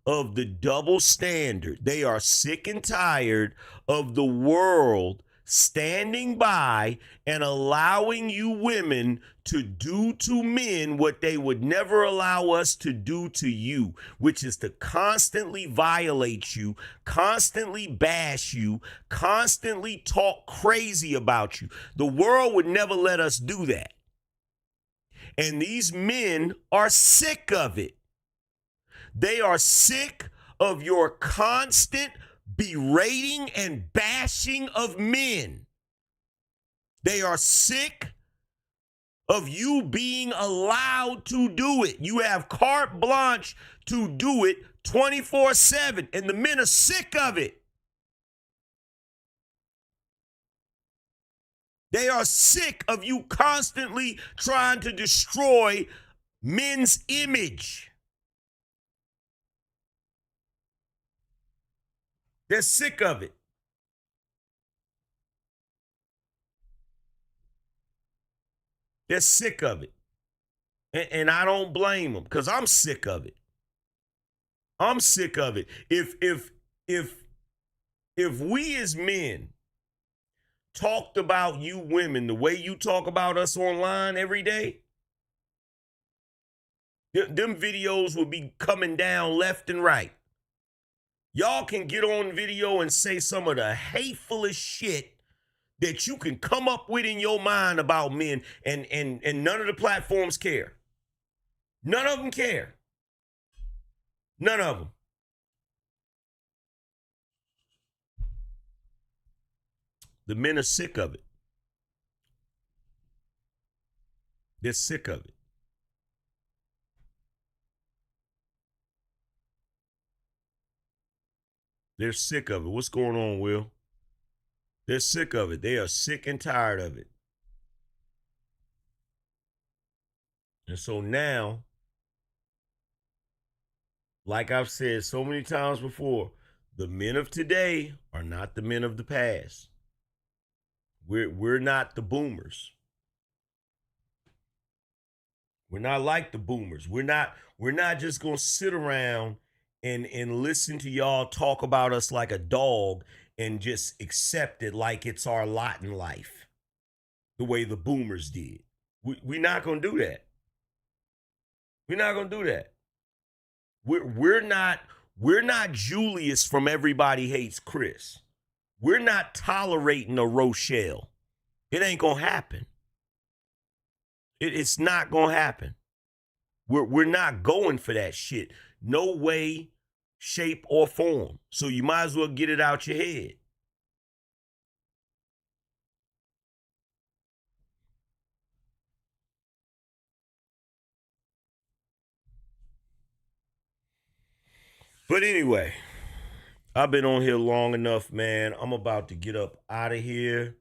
of the double standard. They are sick and tired of the world standing by and allowing you women to do to men what they would never allow us to do to you, which is to constantly violate you, constantly bash you, constantly talk crazy about you. The world would never let us do that. And these men are sick of it. They are sick of your constant berating and bashing of men. They are sick of you being allowed to do it. You have carte blanche to do it 24/7, and the men are sick of it. They are sick of you constantly trying to destroy men's image. They're sick of it. They're sick of it. And I don't blame them, because I'm sick of it. I'm sick of it. If we as men talked about you women the way you talk about us online every day, them videos would be coming down left and right. Y'all can get on video and say some of the hatefulest shit that you can come up with in your mind about men, and none of the platforms care. None of them care. None of them. The men are sick of it. They're sick of it. They're sick of it. What's going on, Will? They're sick of it. They are sick and tired of it. And so now, like I've said so many times before, the men of today are not the men of the past. We're not the boomers. We're not like the boomers. We're not just gonna sit around and listen to y'all talk about us like a dog and just accept it like it's our lot in life, the way the boomers did. We're not gonna do that. We're not gonna do that. We're not Julius from Everybody Hates Chris. We're not tolerating a Rochelle. It ain't gonna happen. It's not gonna happen. We're not going for that shit. No way, shape, or form. So you might as well get it out your head. But anyway, I've been on here long enough, man. I'm about to get up out of here.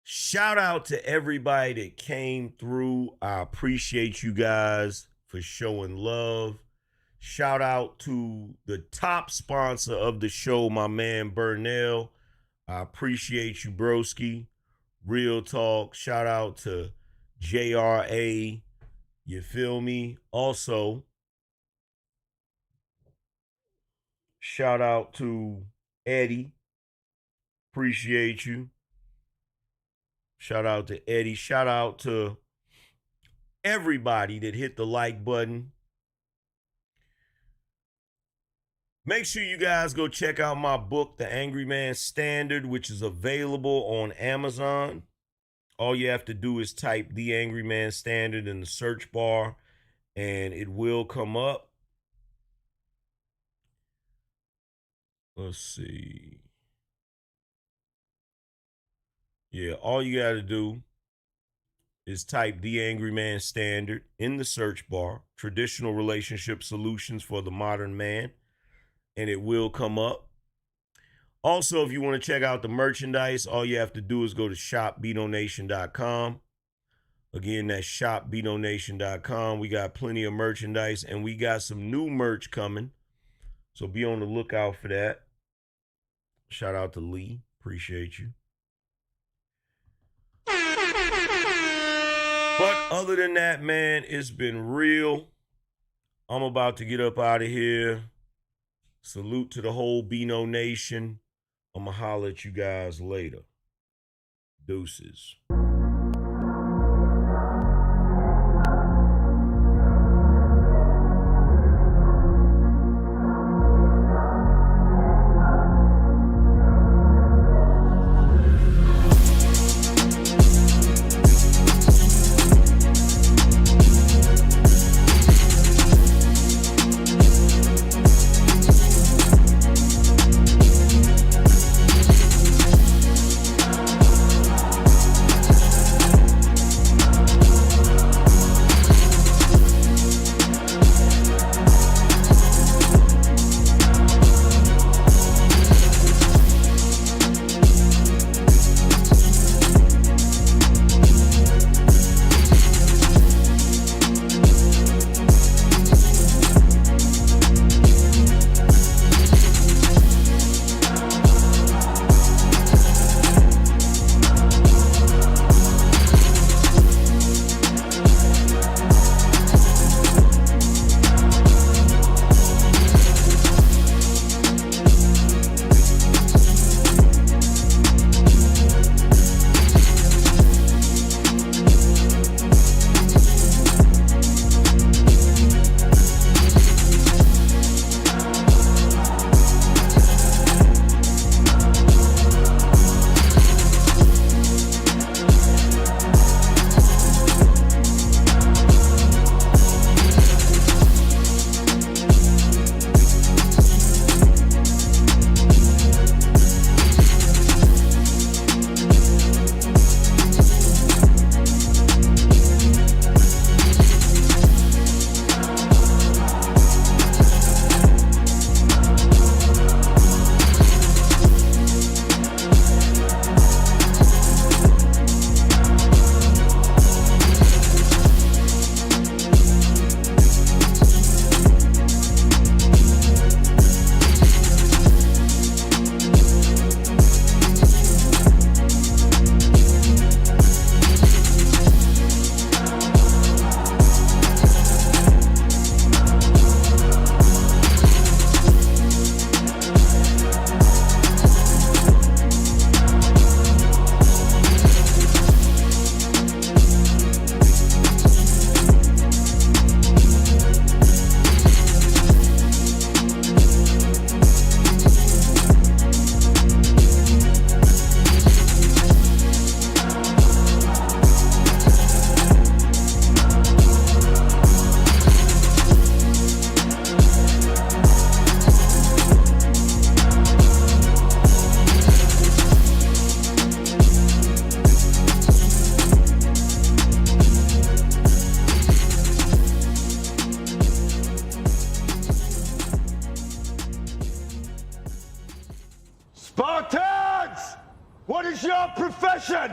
Shout out to everybody that came through. I appreciate you guys for showing love Shout out to the top sponsor of the show, my man Burnell. I appreciate you, broski. Real talk. Shout out to JRA. You feel me? Also, shout out to Eddie. Appreciate you. Shout out to Eddie. Shout out to everybody that hit the like button. Make sure you guys go check out my book, The Angryman Standard, which is available on Amazon. All you have to do is type The Angryman Standard in the search bar, and it will come up. Let's see. Yeah, all you got to do is type The Angryman Standard in the search bar, traditional relationship solutions for the modern man, and it will come up. Also, if you want to check out the merchandise, all you have to do is go to shop.BINONation.com. Again, that's shop.BINONation.com. We got plenty of merchandise, and we got some new merch coming, so be on the lookout for that. Shout out to Lee. Appreciate you. But other than that, man, it's been real. I'm about to get up out of here. Salute to the whole BINO Nation. I'm going to holler at you guys later. Deuces. Spartans! What is your profession?